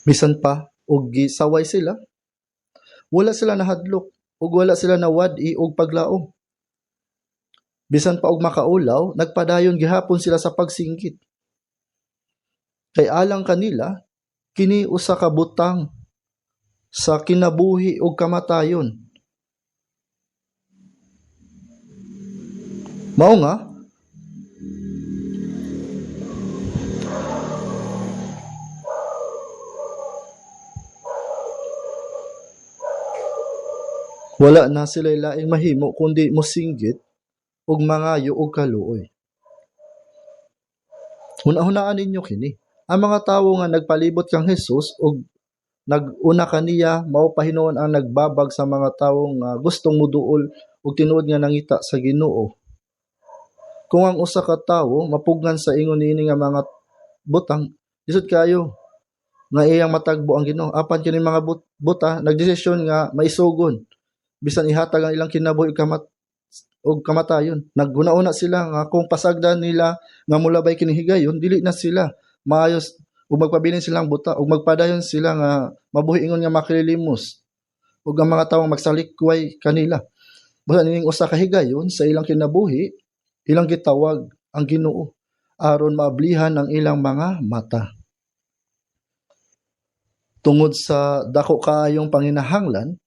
Speaker 1: bisan pa og gisaway sila, wala sila nahadlok ug wala sila nawad-i og paglaom. Bisan pa og makaulaw, nagpadayon gihapon sila sa pagsinggit. Kay alang kanila, kini usa ka butang sa kinabuhi ug kamatayon. Mao nga, wala na sila laing mahimo kundi mosinggit ug mangayo og kaluoy. Hunahunaan ninyo kini. Ang mga tawo nga nagpalibot kang Hesus ug nag-una kaniya mao pa hinuon ang nagbabag sa mga tawo nga gustong muduol ug tinuod nga nangita sa Ginoo. Kung ang usa ka tawo mapugnan sa ingon niini nga mga butang, lisod kayo nga iyang matagbo ang Ginoo. Apan kini mga buta nagdesisyon nga maisugon bisan ihatag ang ilang kinabuhi ug kamatayon. Naghuna-una sila nga kung pasagdan nila nga mulabay kini higayon, dili na sila maayos ug magpabilin silang buta ug magpadayon sila nga mabuhi ingon nga makililimos ug ang mga tawo magsalikway kanila. Busa nining usa ka higayon sa ilang kinabuhi, ilang gitawag ang Ginoo aron maablihan ang ilang mga mata. Tungod sa dako kaayong panginahanglan,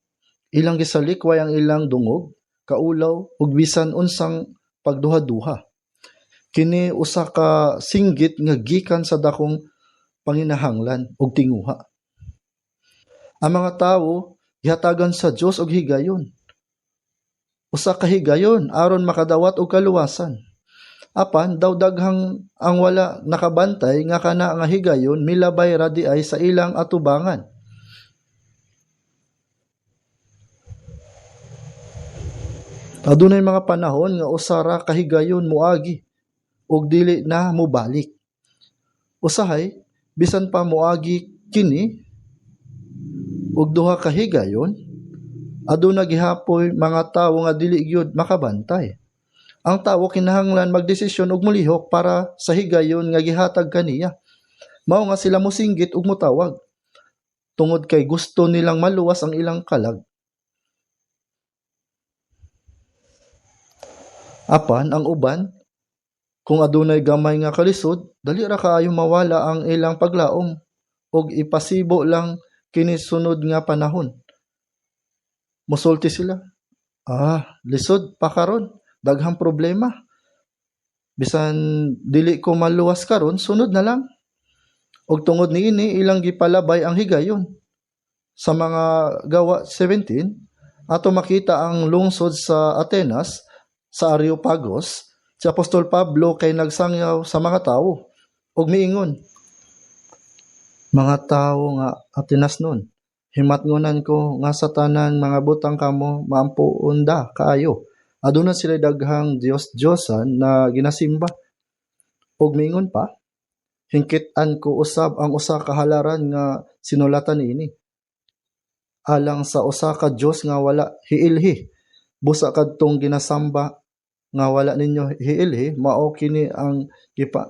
Speaker 1: ilang gisalikway ang ilang dungog, kaulaw ug bisan unsang pagduha-duha. Kini usa ka singgit nga gikan sa dakong panginahanglan ug tinguha. Ang mga tawo gihatagan sa Dios og higayon. Usa ka higayon aron makadawat og kaluwasan. Apan daw daghang ang wala nakabantay nga kana nga higayon milabay ra di ay sa ilang atubangan. Adunay mga panahon nga usara kahigayon moagi ug dili na mobalik. Usahay bisan pa moagi kini ug duha ka higayon, aduna gihapoy mga tawo nga dili gyud makabantay. Ang tawo kinahanglan magdesisyon og mulihok para sa higayon nga gihatag kaniya. Mao nga sila mosinggit ug motawag tungod kay gusto nilang maluwas ang ilang kalag. Apan ang uban, kung adunay gamay nga kalisod, dali ra kaayo mawala ang ilang paglaom ug ipasibo lang kini sunod nga panahon. Musulti sila. Lisod pa karon, daghang problema. Bisan dili ko maluwas karon, sunod na lang. Og tungod niini ilang gipalabay ang higayon. Sa mga Gawa 17, ato makita ang lungsod sa Atenas, sa Areopagos, si Apostol Pablo kay nagsangyaw sa mga tao ug miingon, mga tao nga Atenas nun, himatngunan ko nga sa tanan mga butang kamo maampuon da kaayo. Aduna sila daghang Diyos-Diyosan na ginasimba. Ug miingon pa, hingkit-an ko usab ang usa ka halaran nga sinulatan niini. Alang sa usa ka Dios nga wala hiilhi, busa kadtong ginasamba nga wala ninyo hiilhi, mao kini ang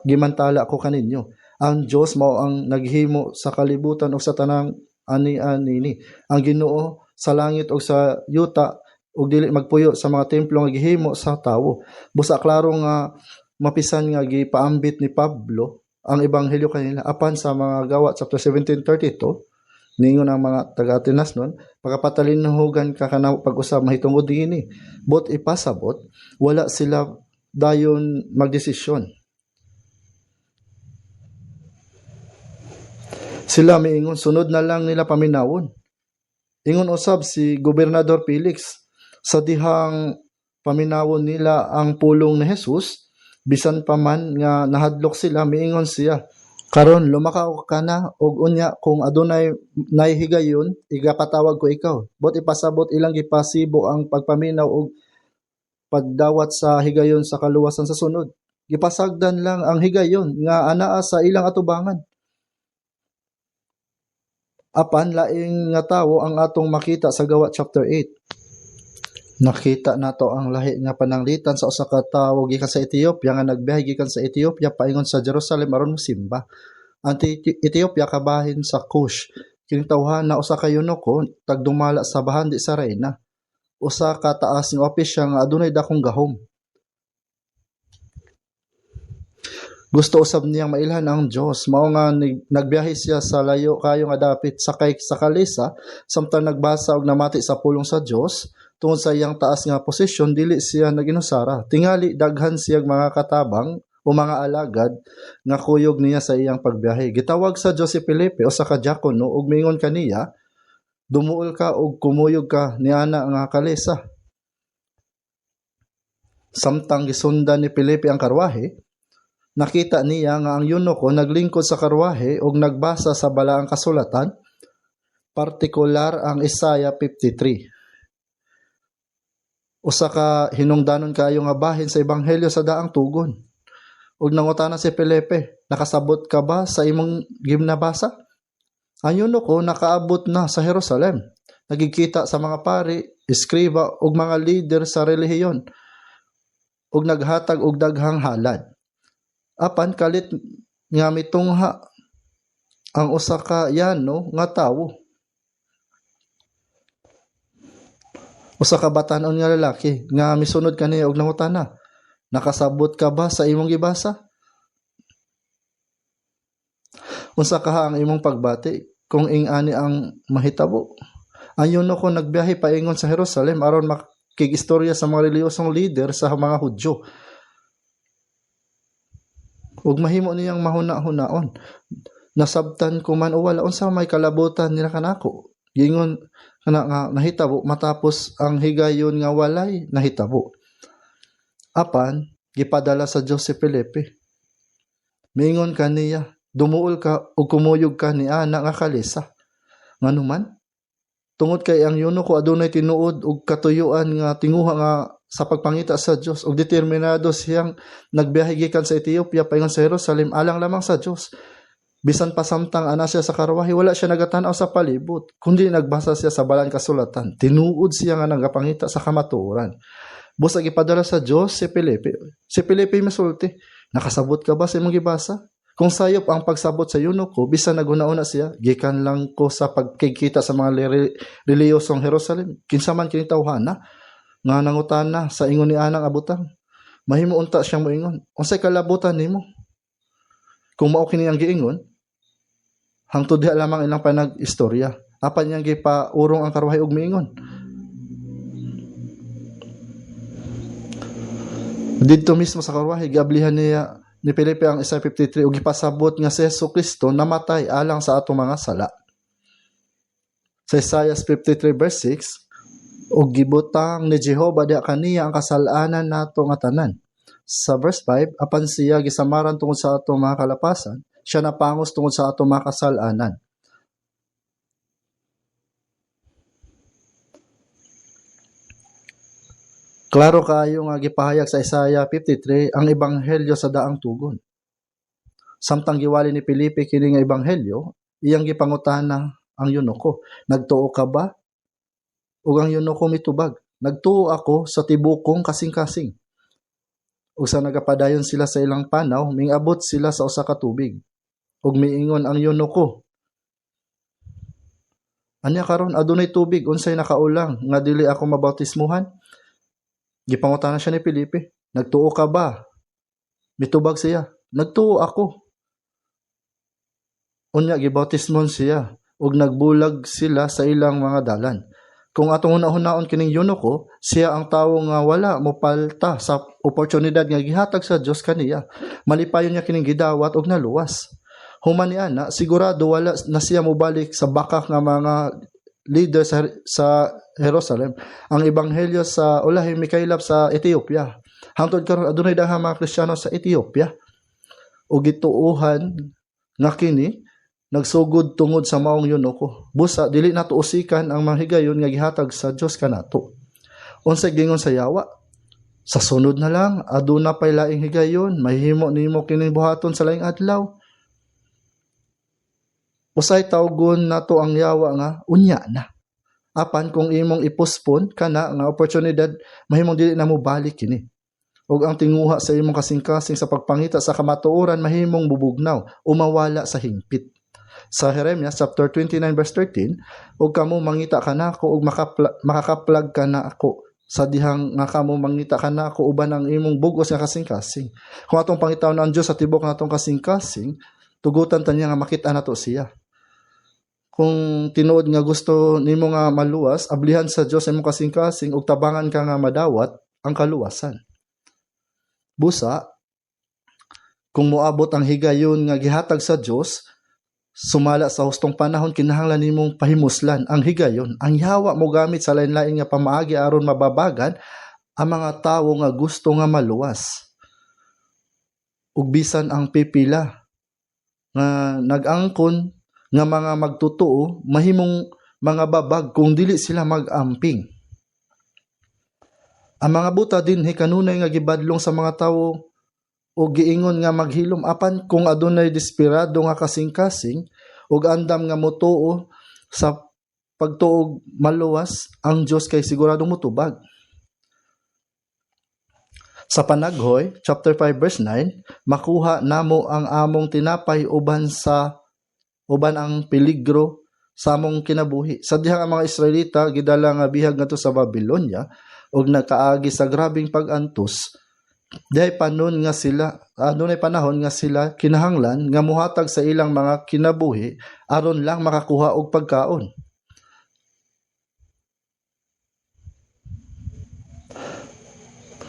Speaker 1: gimantala ko kaninyo. Ang Dios mao ang naghimo sa kalibutan ug sa tanang ani-anini. Ang Ginoo sa langit ug sa yuta ug dili magpuyo sa mga templo nga gihimo sa tawo. Busa klaro nga mapisan nga gipaambit ni Pablo ang ebanghelyo kanila apan sa mga Gawa chapter 17:32 ningon ang mga taga-Atenas nun, pagkapatalinhugan ka kana pag-usab mahitungod dinhi, bot ipasabot wala sila dayon magdesisyon. Sila miingon sunod na lang nila paminawon. Ingon usab si Gobernador Felix, sa dihang paminawon nila ang pulong ni Jesus, bisan pa man nga nahadlok sila, miingon siya, karon lumakaw ka na og unya kung adunay nahihigayon, igapatawag ko ikaw. Bot ipasabot ilang gipasibo ang pagpaminaw og pagdawat sa higayon sa kaluwasan sa sunod. Gipasagdan lang ang higayon nga anaa sa ilang atubangan. Apan laing nga tawo ang atong makita sa Gawa chapter 8. Nakita nato ang lahi nga pananglitan sa usa ka tawo gikan sa Ethiopia nga nagbiyahe gikan sa Ethiopia paingon sa Jerusalem aron mosimba. Ang Ethiopia kabahin sa Cush. Kining tawhana usa ka eunuko tagdumala sa bahandi sa reyna. Usa ka taas nga opisyal nga adunay dakong gahom. Gusto usab niyang mailhan ang Dios, mao nga nagbiyahe siya sa layo kayo nga dapit sakay sa kalesa samtang nagbasa og namati sa pulong sa Dios. Tungod sa iyang taas nga posisyon, dili siya naginusara. Tingali daghan siyang mga katabang o mga alagad nga kuyog niya sa iyang pagbiyahe. Gitawag sa Dios si Felipe o sa kadyakono ug mingon kaniya, dumuol ka ug kumuyog ka niana nga kalesa. Samtang gisundan ni Felipe ang karwahe, nakita niya nga ang eunuko naglingkod sa karwahe ug nagbasa sa balaang kasulatan, partikular ang Isaiah 53. Usa ka hinungdanon kaayo nga bahin sa ebanghelyo sa daang tugon. Ug nangutana si Felipe, nakasabot ka ba sa imong ginabasa? Ang eunuko nakaabot na sa Jerusalem. Nagkikita sa mga pari, eskriba ug mga leader sa relihiyon ug naghatag og daghang halad. Apan kalit nga mitungha ang usa ka yano nga tawo. Usa ka batan-on nga lalaki nga misunod kaniya og nangutana, nakasabot ka ba sa imong gibasa? Unsa kaha ang imong pagbati kung ing-ani ang mahitabo? Ang eunuko nagbiyahe paingon sa Jerusalem aron makigistorya sa mga relihiyosong leader sa mga Hudyo. Ug mahimo niyang mahuna-hunaon. Nasabtan ko man o wala unsa may kalabutan nila kanako. Gingon kana nga nahitabo matapos ang higayon nga walay nahitabo. Apan gipadala sa Dios si Felipe. Mingon kaniya, dumuol ka ug kumuyog ka ni ana nga kalesa. Nganuman tungod kay ang eunuko adunay tinuod ug katuyuan nga tinguha nga sa pagpangita sa Dios ug determinado siyang nagbiyahe gikan sa Ethiopia paingon sa Jerusalem alang lamang sa Dios. Bisan pa samtang ana siya sa karwahe, wala siya nagatanaw sa palibot, kundi nagbasa siya sa balang kasulatan. Tinuod siya nga nagapangita sa kamatuoran. Busa gipadala sa Dios si Felipe. Si Felipe masulti, nakasabot ka ba sa imong gibasa? Kung sayop ang pagsabot sa eunuko, bisan naguna-una siya, gikan lang ko sa pagkikita sa mga reliyosong Jerusalem. Kinsa man kini tawhana nga nangutana sa ingon ni anang abutang. Mahimo unta siyang moingon. Unsay kalabutan nimo? Kung mao kini ang giingon, hangtod diha lamang ilang panag-istorya. Apan niyang gipaurong ang karuhay og miingon. Dito mismo sa karuhay, giablihan niya ni Felipe ang Isaiah 53 ug gipasabot nga si Jesucristo namatay alang sa atong mga sala. Sa Isaiah 53 verse 6, ug gibutang ni Jehova diha kaniya ang kasalanan nato nga tanan. Sa verse 5, apan siya gisamaran tungod sa atong mga kalapasan, siya napangos tungod sa atong mga kasalanan. Klaro kaayo nga gipahayag sa Isaiah 53 ang ebanghelyo sa daang tugon. Samtang giwali ni Felipe kini nga ebanghelyo, iyang gipangutana ang eunuko, nagtuo ka ba? Ug ang eunuko mitubag, nagtuo ako sa tibukong kasing-kasing. Ug sa nagapadayon sila sa ilang panaw, mingabot sila sa usa ka tubig. Ug miingon ang eunuko, anya karon adunay tubig unsay nakaulang nga dili ako mabautismuhan? Gipangutana siya ni Felipe, nagtuo ka ba? Mitubag siya, nagtuo ako. Unya gibautismon siya, ug nagbulag sila sa ilang mga dalan. Kung atong una-hunaon kining eunuko, siya ang tawo nga wala mopalta sa oportunidad nga gihatag sa Dios kaniya. Malipayon niya kining gidawat ug naluwas. Human niana, sigurado wala na siya mobalik sa bakak nga mga leader sa Jerusalem. Ang ebanghelyo sa ulahi mikaylap sa Ethiopia. Hangtod karon adunay daghang mga Kristiyano sa Ethiopia. Ug gituohan nga kini nagsugod tungod sa maong eunuko. Busa dili nato usikan ang mga higayon nga gihatag sa Dios kanato. Unsay gingon sa yawa? Sa sunod na lang aduna pay laing higayon, mahimo nimo kining buhaton sa laing adlaw. Usay tawgon nato ang yawa nga unya na. Apan kung imong ipospon kana nga oportunidad, mahimong dili na mo balik kini. Ug ang tinguha sa imong kasing-kasing sa pagpangita sa kamatuoran mahimong bubugnaw o mawala sa hingpit. Sa Jeremias chapter 29 verse 13, ug kamo mangita kanako ug makakaplag kana ako sa dihang nga kamo mangita kanako uban ang imong bugos nga kasing-kasing. Kung atong pangitawon ang Dios sa tibok natong kasing-kasing, tugutan ta niya nga makita nato siya. Kung tinuod nga gusto nimo nga maluwas, ablihan sa Dios imong kasing-kasing ug tabangan ka nga madawat ang kaluwasan. Busa, kung moabot ang higayon nga gihatag sa Dios, sumala sa hustong panahon kinahanglan nimong pahimuslan ang higayon. Ang yawa mo gamit sa lain-lain nga pamaagi aron mababagan ang mga tawo nga gusto nga maluwas. Ug bisan ang pipila nga nag-angkon nga mga magtutuo, mahimong mga babag kung dili sila mag-amping. Ang mga buta dinhi kanunay nga gibadlong sa mga tawo o giingon nga maghilom apan kung adunay desperado nga kasing-kasing ug andam nga motuo sa pagtuog maluwas, ang Dios kay siguradong motubag. Sa Panaghoy, chapter 5 verse 9, makuha namo ang among tinapay uban ang peligro sa among kinabuhi. Sa dihang ang mga Israelita gidala nga bihag ngadto sa Babylonia ug nakaagi sa grabing pag-antos. Dihay panahon nga sila kinahanglan nga muhatag sa ilang mga kinabuhi aron lang makakuha og pagkaon.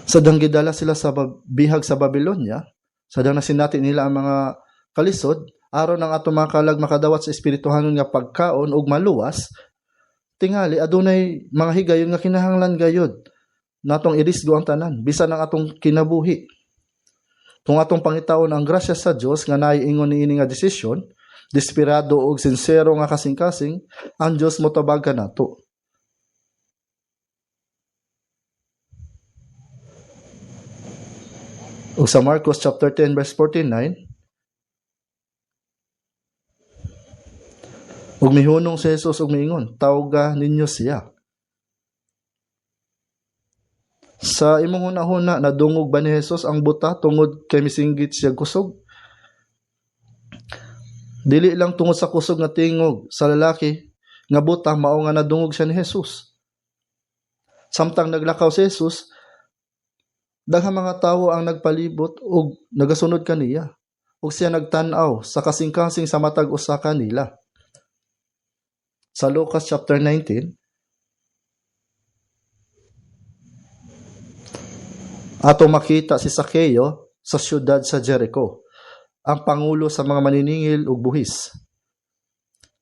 Speaker 1: Sadang gidala sila sa bihag sa Babylonia, sadang nasinati nila ang mga kalisod aron ang ato mga kalag makadawat sa espirituhanon nga pagkaon ug maluwas. Tingali adunay mga higayon nga kinahanglan gayud natong irisgo ang tanan bisan ang atong kinabuhi. Kung atong pangitawon ang grasya sa Dios nga naiingon niini nga desisyon, desperado ug sincero nga kasing-kasing, ang Dios motabag kanato. Ug sa Marcos chapter 10 verse 49, ug mihunong si Jesus ug miingon, tawga ninyo siya. Sa imong hunahuna nadungog ba ni Hesus ang buta tungod kay misinggit siya kusog? Dili lang tungod sa kusog nga tingog sa lalaki nga buta mao nga nadungog siya ni Hesus. Samtang naglakaw si Hesus, daghang mga tawo ang nagpalibot ug nagasunod kaniya. Ug siya nagtan-aw sa kasing-kasing sa matag usa kanila. Sa Lucas chapter 19, ato makita si Sakeo sa siyudad sa Jericho, ang pangulo sa mga maniningil ug buhis.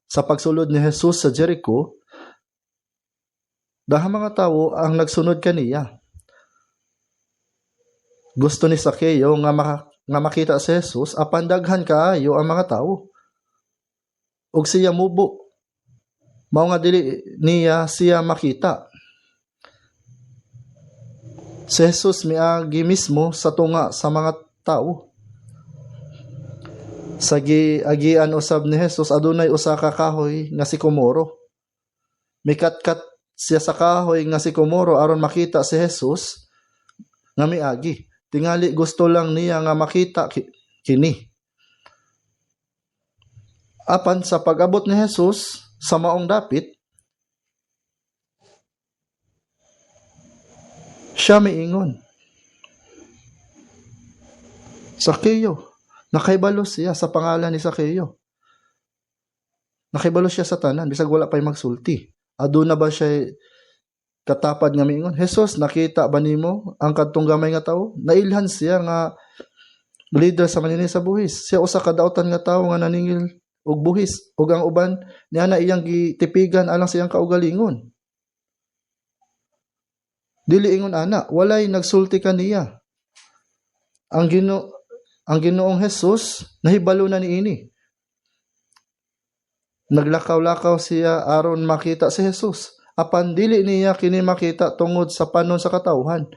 Speaker 1: Sa pagsulod ni Jesus sa Jericho, daghang mga tawo ang nagsunod kaniya. Gusto ni Sakeo nga makita si Jesus, apan daghan kaayo ang mga tawo. Ug siya mubo, mao nga dili niya siya makita. Si Jesus miagi mismo sa tunga sa mga tao. Sa giagian usab ni Jesus adunay usa ka kahoy nga sikomoro. Mikatkat siya sa kahoy nga sikomoro aron makita si Jesus nga miagi. Tingali gusto lang niya nga makita kini. Apan sa pag-abot ni Jesus sa maong dapit, siya miingon, Sakeo. Nakaibalo siya sa pangalan ni Sakeo. Nakaibalo siya sa tanan, bisag wala pa'y magsulti. Aduna ba siya katapad nga miingon, Jesus, nakita ba nimo ang kadtong gamay nga tawo? Nailhan siya nga leader sa maniningil sa buhis. Siya usa ka daotan nga tawo nga naningil og buhis. Ug ang uban niya na iyang gitipigan alang siyang kaugalingon. Dili ingon ana, walay nagsulti kaniya. Ang Ginoong Jesus nahibalo na niini. Naglakaw-lakaw siya aron makita si Jesus. Apan dili niya kini makita tungod sa panon sa katawhan.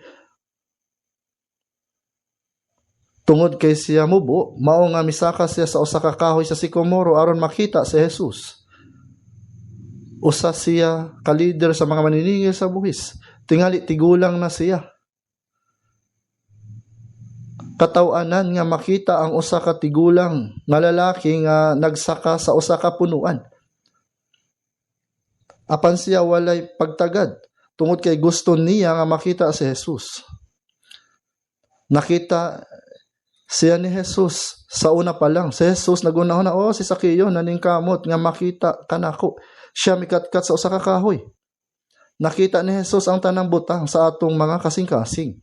Speaker 1: Tungod kay siya mubo, mao nga misaka siya sa usa ka kahoy sa sikomoro aron makita si Jesus. Usa siya ka leader sa mga maniningil sa buhis. Tingali tigulang na siya. Katawanan nga makita ang usa ka tigulang nga lalaki nga nagsaka sa usa ka punuan. Apan siya walay pagtagad tungod kay gusto niya nga makita si Jesus. Nakita siya ni Jesus sa una pa lang. Si Jesus nagunahon na, si Sakeo naningkamot nga makita kanako. Siya mikatkat sa usa ka kahoy. Nakita ni Jesus ang tanang butang sa atong mga kasing-kasing.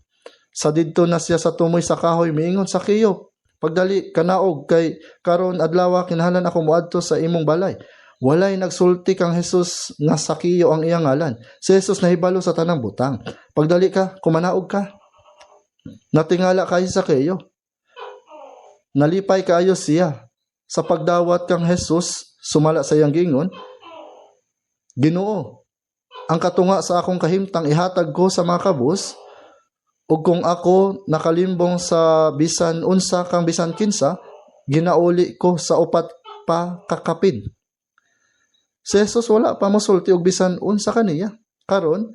Speaker 1: Sa didto na siya sa tumoy sa kahoy miingon, Sakeo, pagdali kanaog kay karon adlaw kinahanglan ako moadto sa imong balay. Walay nagsulti kang Jesus nga Sakeo ang iyang ngalan. Si Jesus nahibalo sa tanang butang. Pagdali ka, kumanaog ka. Natingala kay Sakeo. Nalipay kaayo siya. Sa pagdawat kang Jesus, sumala sa iyang gingon, Ginoo, ang katunga sa akong kahimtang ihatag ko sa mga kabus, ug kung ako nakalimbong sa bisan unsa kang bisan kinsa, ginauli ko sa upat pa kakapin. Si Jesus wala pa mosulti og bisan unsa kaniya. Karon,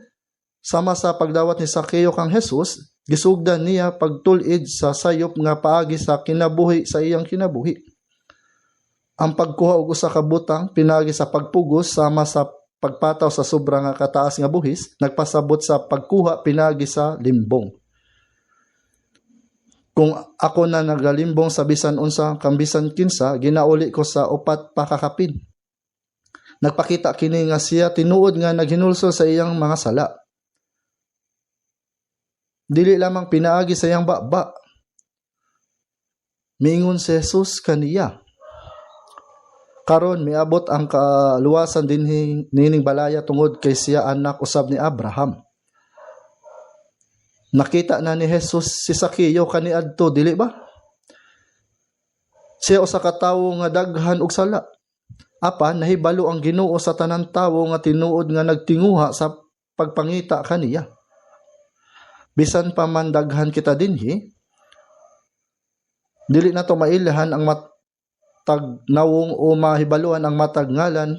Speaker 1: sama sa pagdawat ni Sakeo kang Jesus, gisugdan niya pagtul-id sa sayop nga paagi sa kinabuhi sa iyang kinabuhi. Ang pagkuha og usa ka butang pinaagi sa pagpugos sama sa pagpataw sa sobra nga kataas nga buhis, nagpasabot sa pagkuha pinagi sa limbong. Kung ako na nagalimbong sa bisan unsa kang bisan kinsa, ginauli ko sa upat pa kakapin. Nagpakita kini nga siya tinuod nga naghinulsol sa iyang mga sala. Dili lamang pinaagi sa iyang baba. Miingon si Jesus kaniya, karon miabot ang kaluwasan dinhi nining balaya tungod kay siya anak usab ni Abraham. Nakita na ni Jesus si Sakeo kaniadto, dili ba? Siya usa ka tawo nga daghan og sala. Apan nahibalo ang Ginoo sa tanan tawo nga tinuod nga nagtinguha sa pagpangita kaniya. Bisan pa man daghan kita dinhi, dili na to mailahan ang matag nawong o mahibaluan ang matag ngalan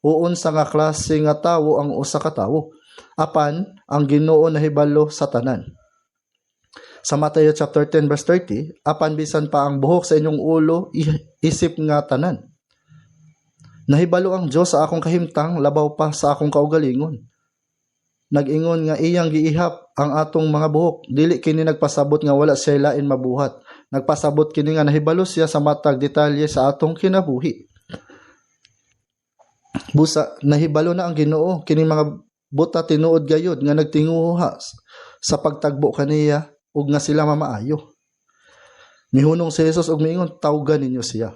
Speaker 1: o unsa nga klase nga tawo ang usa ka tawo. apan ang Ginoo nahibalo sa tanan. Sa Mateo chapter 10 verse 30, apan bisan pa ang buhok sa inyong ulo, isip nga tanan. Nahibalo ang Dios sa akong kahimtang, labaw pa sa akong kaugalingon. Nag-ingon nga iyang giihap ang atong mga buhok, dili kini nagpasabot nga wala siya lain mabuhat. Nagpasabot kini nga nahibalo siya sa matag detalye sa atong kinabuhi. Busa, nahibalo na ang Ginoo kining mga buta tinuod gayud nga nagtinguha sa pagtagbo kaniya ug nga sila mamaayo. Mihunong si Jesus og miingon, tawgan ninyo siya.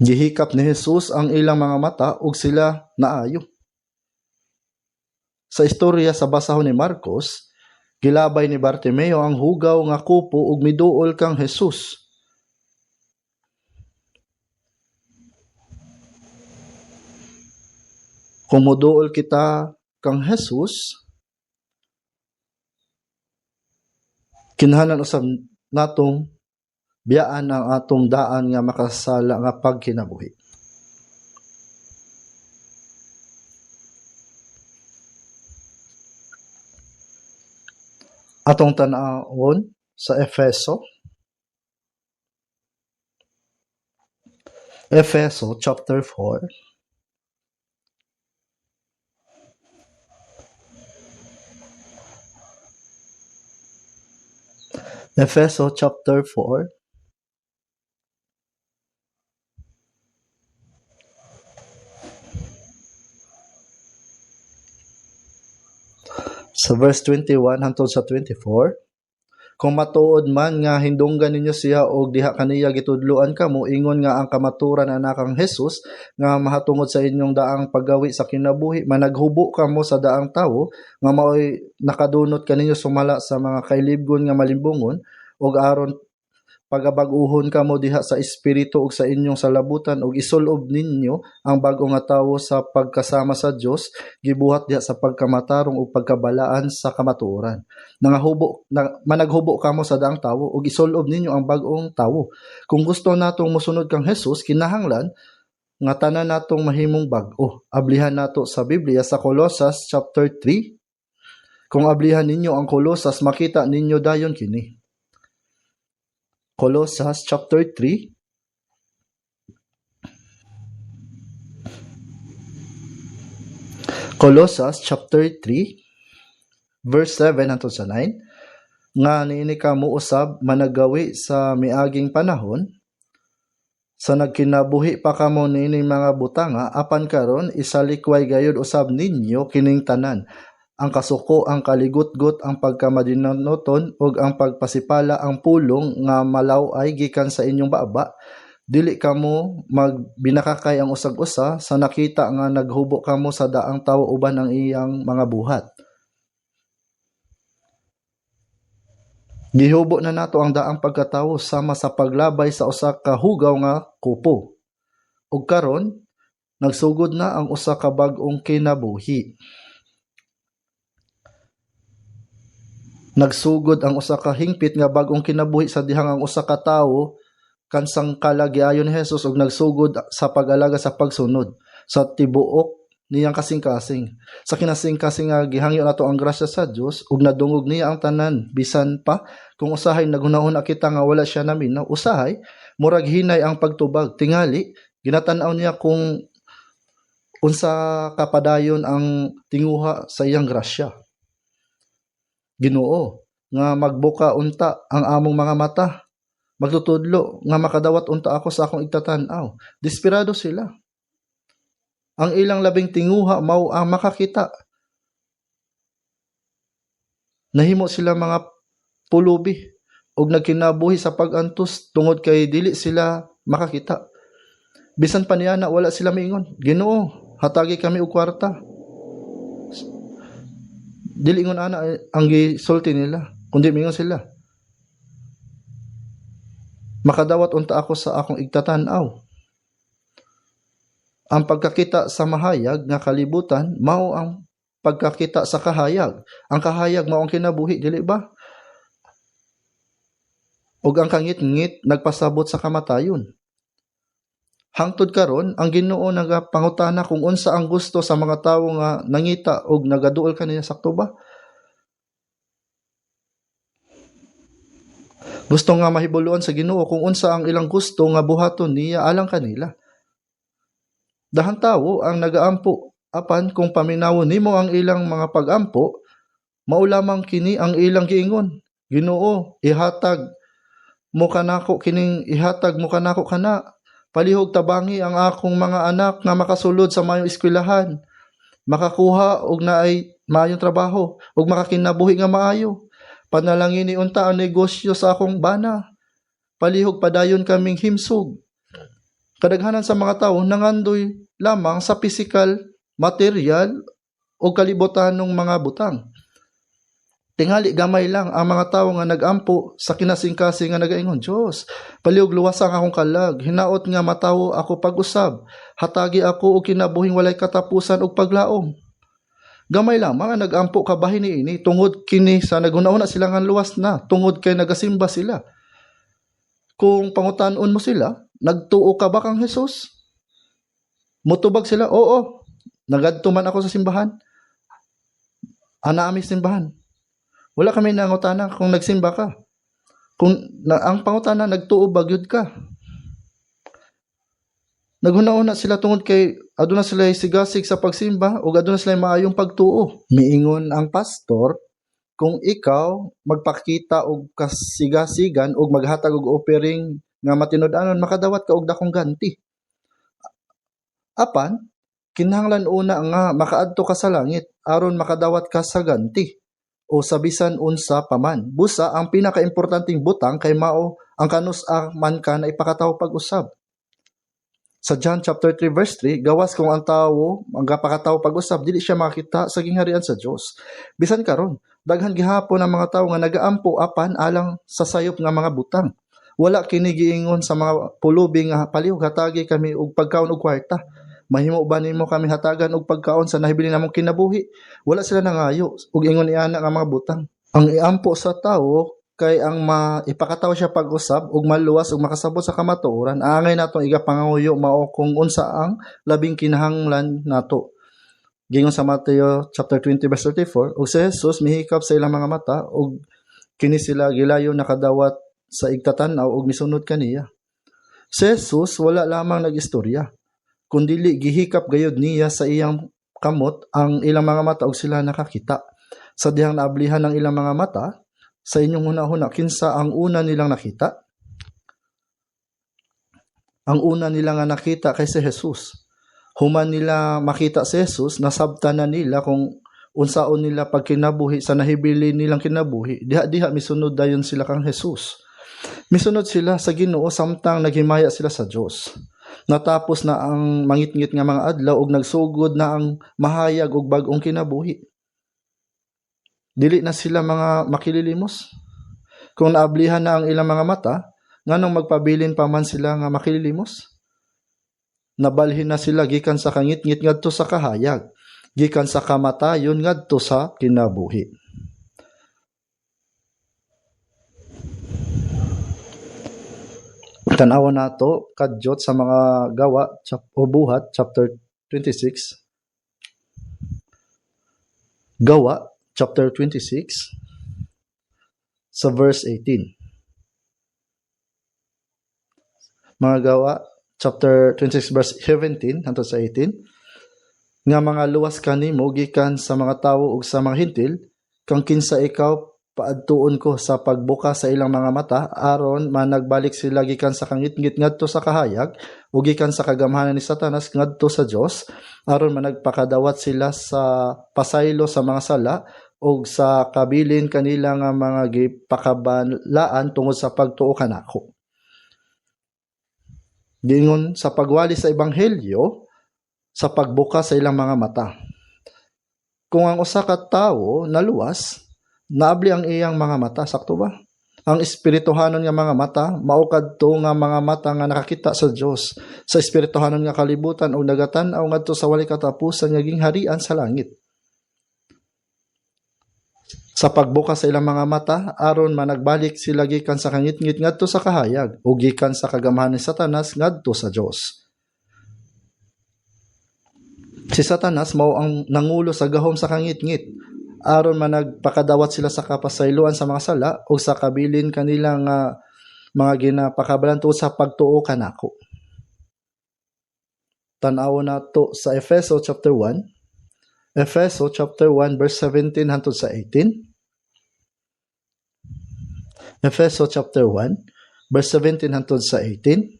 Speaker 1: Gihikap ni Jesus ang ilang mga mata ug sila naayo. Sa istorya sa basahon ni Marcos, gilabay ni Bartimeo ang hugaw nga kupo ug miduol kang Jesus. Kung moduol kita kang Jesus, kinahanglan usab natong biyaan ang atong daan nga makasala nga pagkinabuhi. Atong tan-awon sa Efeso chapter 4. Efeso chapter 4. Sa verse 21 hangtod sa 24, kung matuod man nga hindunggan ninyo siya og diha kaniya gitudloan kamo, ingon nga ang kamaturan anakang Jesus nga mahatungod sa inyong daang paggawi sa kinabuhi, managhubo kamo sa daang tawo nga maoy nakadunot kaninyo sumala sa mga kailibgon nga malimbungon, og aron pagabag-uhon kamo diha sa espiritu ug sa inyong salabutan, ug isulob ninyo ang bag-o nga tawo sa pagkasama sa Dios, gibuhat diha sa pagkamatarong ug pagkabalaan sa kamatuoran. Managhubo kamo sa daang tawo ug isulob ninyo ang bag-ong tawo. Kung gusto natong mosunod kang Jesus, kinahanglan nga tanan natong mahimong bag-o. Ablihan nato sa Biblia sa Colossus chapter 3. Kung ablihan ninyo ang Colossus, makita ninyo dayon kini. Colossus chapter 3. Colossus chapter 3 verse 7 hangtod sa 9, nga niini kamo usab managawi sa miaging panahon, sa nagkinabuhi pa kamo niini mga butanga, apan karon isalikway gayud usab ninyo kining tanan: ang kasuko, ang kaligutgot, ang pagkamadinoton, ug ang pagpasipala, ang pulong nga malaw-ay gikan sa inyong baba. Dili kamo magbinakakay ang usag-usa sa nakita nga naghubo kamo sa daang tawo uban ang iyang mga buhat. Gihubo na nato ang daang pagkatawo sama sa paglabay sa usa ka hugaw nga kupo. Ug karon nagsugod na ang usa ka bag-ong kinabuhi. Nagsugod ang usa ka hingpit nga bag-ong kinabuhi sa dihang ang usa ka tawo kansang kalagiayon ni Jesus ug nagsugod sa pag-alaga sa pagsunod sa tibuok niyang kasing-kasing. Sa kinasing-kasing nga gihangyo nato ang grasya sa Dios ug nadungog niya ang tanan, bisan pa kung usahay naghunahuna kita nga wala siya naminaw, usahay murag hinay ang pagtubag. Tingali ginatan-aw niya kung unsa kapadayon ang tinguha sa iyang grasya. Ginoo nga magbuka unta ang among mga mata, magtutudlo nga makadawat unta ako sa akong igtatan-aw. Desperado sila. Ang ilang labing tinguha mao ang makakita. Nahimo sila mga pulubi ug nagkinabuhi sa pag-antos tungod kay dili sila makakita. Bisan pa niya na wala sila miingon, Ginoo, hatagi kami og kwarta. Dili ingon ana ang gisulti nila, kundi mingon sila, makadawat unta ako sa akong igtatan-aw. Ang pagkakita sa mahayag nga kalibutan mao ang pagkakita sa kahayag. Ang kahayag mao ang kinabuhi, dili ba? Ug ang kangit-ngit nagpasabot sa kamatayon. Hangtod karon ang Ginoo nagapangutana kung unsa ang gusto sa mga tawo nga nangita og nagaduol kaniya sakto ba? Gusto nga mahibuluan sa Ginoo kung unsa ang ilang gusto nga buhaton niya alang kanila. Dahang tawo ang nagaampo apan kung paminawon nimo ang ilang mga pagampo, mao lamang kini ang ilang giingon. Ginoo, ihatag mo kanako kana. Palihog tabangi ang akong mga anak nga makasulod sa mayong eskwelahan, makakuha og naay maayong trabaho ug makakinabuhi nga maayo. Panalangin ni unta ang negosyo sa akong bana. Palihog padayon kaming himsog. Kadaghanan sa mga tawo nangandoy lamang sa physical, material o kalibutanong mga butang. Tingali gamay lang ang mga tawo nga nagampo sa kinasingkasing nga nagaingon, Dios, palihog luwasang akong kalag, hinaot nga matawo ako pag-usab, hatagi ako og kinabuhing walay katapusan og paglaom. Gamay lamang ang nagampo kabahin niini tungod kini sa naghuna-una sila nga luwas na, tungod kay nagasimba sila. Kung pangutan-on mo sila, nagtuo ka ba kang Hesus? Mutubag sila, oo, nagadto man ako sa simbahan. Ana ami simbahan. Wala kami nangutana kung nagsimba ka. Kung ang pangutana nagtuo ba gyud ka. Naghuna-una sila tungod kay aduna sila sigasig sa pagsimba ug aduna sila maayong pagtuo. Miingon ang pastor, kung ikaw magpakita og kasigasigan ug maghatag og offering nga matinud-anon, makadawat ka og dakong ganti. Apan kinahanglan una nga makaadto ka sa langit aron makadawat ka sa ganti o sa bisan unsa paman. Busa ang pinakaimportanteng butang kay mao ang kanus-a man ka na ipakatawo pag-usab. Sa John chapter 3 verse 3, gawas kung ang tawo magapakatawo pag-usab dili siya makita sa gingharian sa Dios. Bisan karon, daghan gihapon ang mga tawo nga nagaampo apan alang sa sayop nga mga butang. Wala kini giingon sa mga pulubi nga palihog hatagi kami og pagkaon og kwarta. Mahimo ba nimo kami hatagan og pagkaon sa nahibili namong kinabuhi? Wala sila nangayo ug ingon iana nga mga butang. Ang iampo sa tawo kay ang ipakataw siya pag-usab ug maluwas ug makasabot sa kamatuoran. Angay natong igapanguyo mao kung unsa ang labing kinahanglan nato. Gingon sa Mateo chapter 20 verse 34, ug si Jesus mihikap sa ilang mga mata ug kini sila gilayo nakadawat sa igtatan-aw ug misunod kaniya. Si Jesus wala lamang nagistorya, kundili gihikap gayud niya sa iyang kamot ang ilang mga mata ug sila nakakita. Sa dihang naablihan ng ilang mga mata, sa inyong huna-huna, kinsa ang una nilang nakita? Ang una nila nga nakita kay si Jesus. Human nila makita si Jesus, nasabtan na nila kung unsaon nila pagkinabuhi sa nahibili nilang kinabuhi. Diha-diha misunod dayon sila kang Jesus. Misunod sila sa Ginoo samtang naghimaya sila sa Dios. Natapos na ang mangitngit nga mga adlaw ug nagsugod na ang mahayag ug bag-ong kinabuhi. Dili na sila mga makililimos. Kung naablihan na ang ilang mga mata, nganong magpabilin pa man sila nga makililimos? Nabalhin na sila gikan sa kangitngit ngadto sa kahayag, gikan sa kamatayon ngadto sa kinabuhi. Tanawan nato kadyot sa mga gawa o buhat chapter 26. Gawa chapter 26 sa verse 18. Mga gawa chapter 26 verse 17 hangtod sa 18, nga mga luwas kanimo gikan sa mga tawo ug sa mga hintil, kang kinsa ikaw paadtuon ko sa pagbuka sa ilang mga mata aron managbalik sila gikan sa kangitngit ngadto sa kahayag ug gikan sa kagamhanan ni Satanas ngadto sa Dios, aron managpakadawat sila sa pasaylo sa mga sala ug sa kabilin kanila nga mga gipakabalaan tungod sa pagtuo kanako. Gingon sa pagwali sa ebanghelyo, sa pagbuka sa ilang mga mata. Kung ang usa ka tawo naluwas, naabli ang iyang mga mata, sakto ba? Ang espirituhanon nga mga mata, mao kadto nga mga mata nga nakakita sa Dios, sa espirituhanon nga kalibutan ug nagatan-aw ngadto sa walay katapusan nga gingharian sa langit. Sa pagbuka sa ilang mga mata, aron managbalik sila gikan sa kangitngit ngadto sa kahayag ug gikan sa kagamhanan ni Satanas ngadto sa Dios. Si Satanas mao ang nangulo sa gahom sa kangit-ngit aron man nagpakadawat sila sa kapasayloan sa mga sala o sa kabilin kanilang mga ginapakabalan tungod sa pagtuo kanako. Tan-aw nato sa Efeso chapter 1. Efeso chapter 1 verse 17 hangtod sa 18. Efeso chapter 1 verse 17 hangtod sa 18.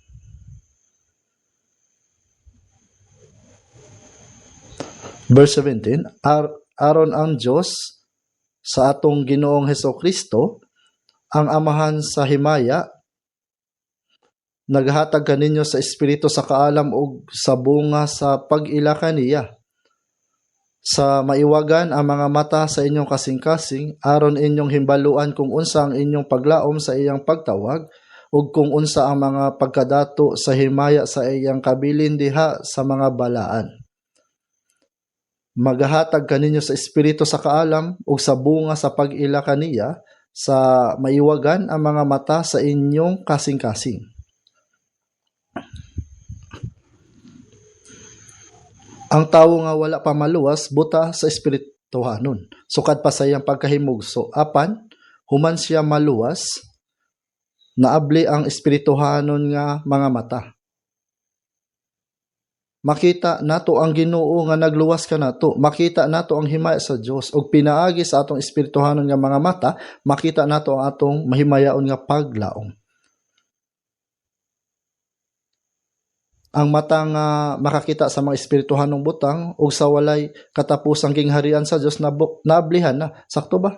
Speaker 1: Verse 17, aron ang Dios sa atong Ginoong Hesukristo ang amahan sa himaya naghatag kaninyo sa espiritu sa kaalam ug sa bunga sa pag-ila kaniya, sa maiwagan ang mga mata sa inyong kasing-kasing aron inyong himbaluan kung unsa ang inyong paglaom sa iyang pagtawag ug kung unsa ang mga pagkadato sa himaya sa iyang kabilin diha sa mga balaan. Maghatag kaninyo sa espiritu sa kaalam ug sa bunga sa pag-ila kaniya, sa maiwagan ang mga mata sa inyong kasing-kasing. Ang tawo nga wala pa maluwas buta sa espirituhanon, sukad pa sa iyang pagkahimugso, apan human siya maluwas, naabli ang espirituhanon nga mga mata. Makita nato ang Ginoo nga nagluwas kanato, makita nato ang himaya sa Dios ug pinaagi sa atong espirituhanon nga mga mata, makita nato ang atong mahimayaon nga paglaom. Ang mata nga makakita sa mga espirituhanong butang ug sa walay katapusang gingharian sa Dios naablihan na. Sakto ba?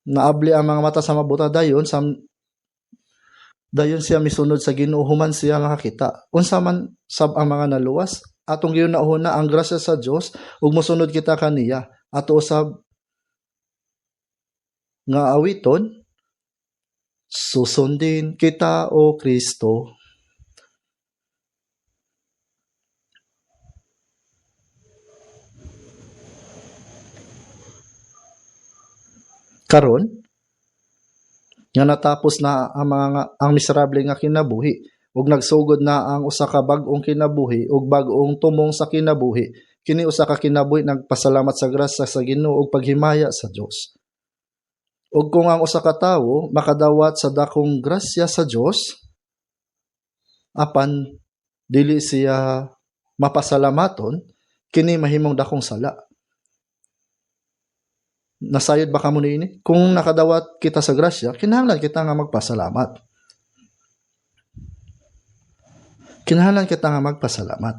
Speaker 1: Naabli ang mga mata sa mabuta dayon siya misunod sa Ginoo human siya makakita. Unsa man sab ang mga naluwas, atong giunahuna ang grasya sa Dios ug mosunod kita kaniya. Ato usab nga awiton, susundin kita o Kristo. Karon nga natapos na ang miserable nga kinabuhi ug nagsugod na ang usa ka bag-ong kinabuhi ug bag-ong tumong sa kinabuhi, kini usa ka kinabuhi nagpasalamat sa grasya sa Ginoo ug paghimaya sa Dios. Ug kung ang usa ka tawo makadawat sa dakong grasya sa Dios, apan dili siya mapasalamaton, kini mahimong dakong sala. Nasayod ba kamo niini? Kung nakadawat kita sa grasya, kinahanglan kita nga magpasalamat. Kinahanglan kita nga magpasalamat.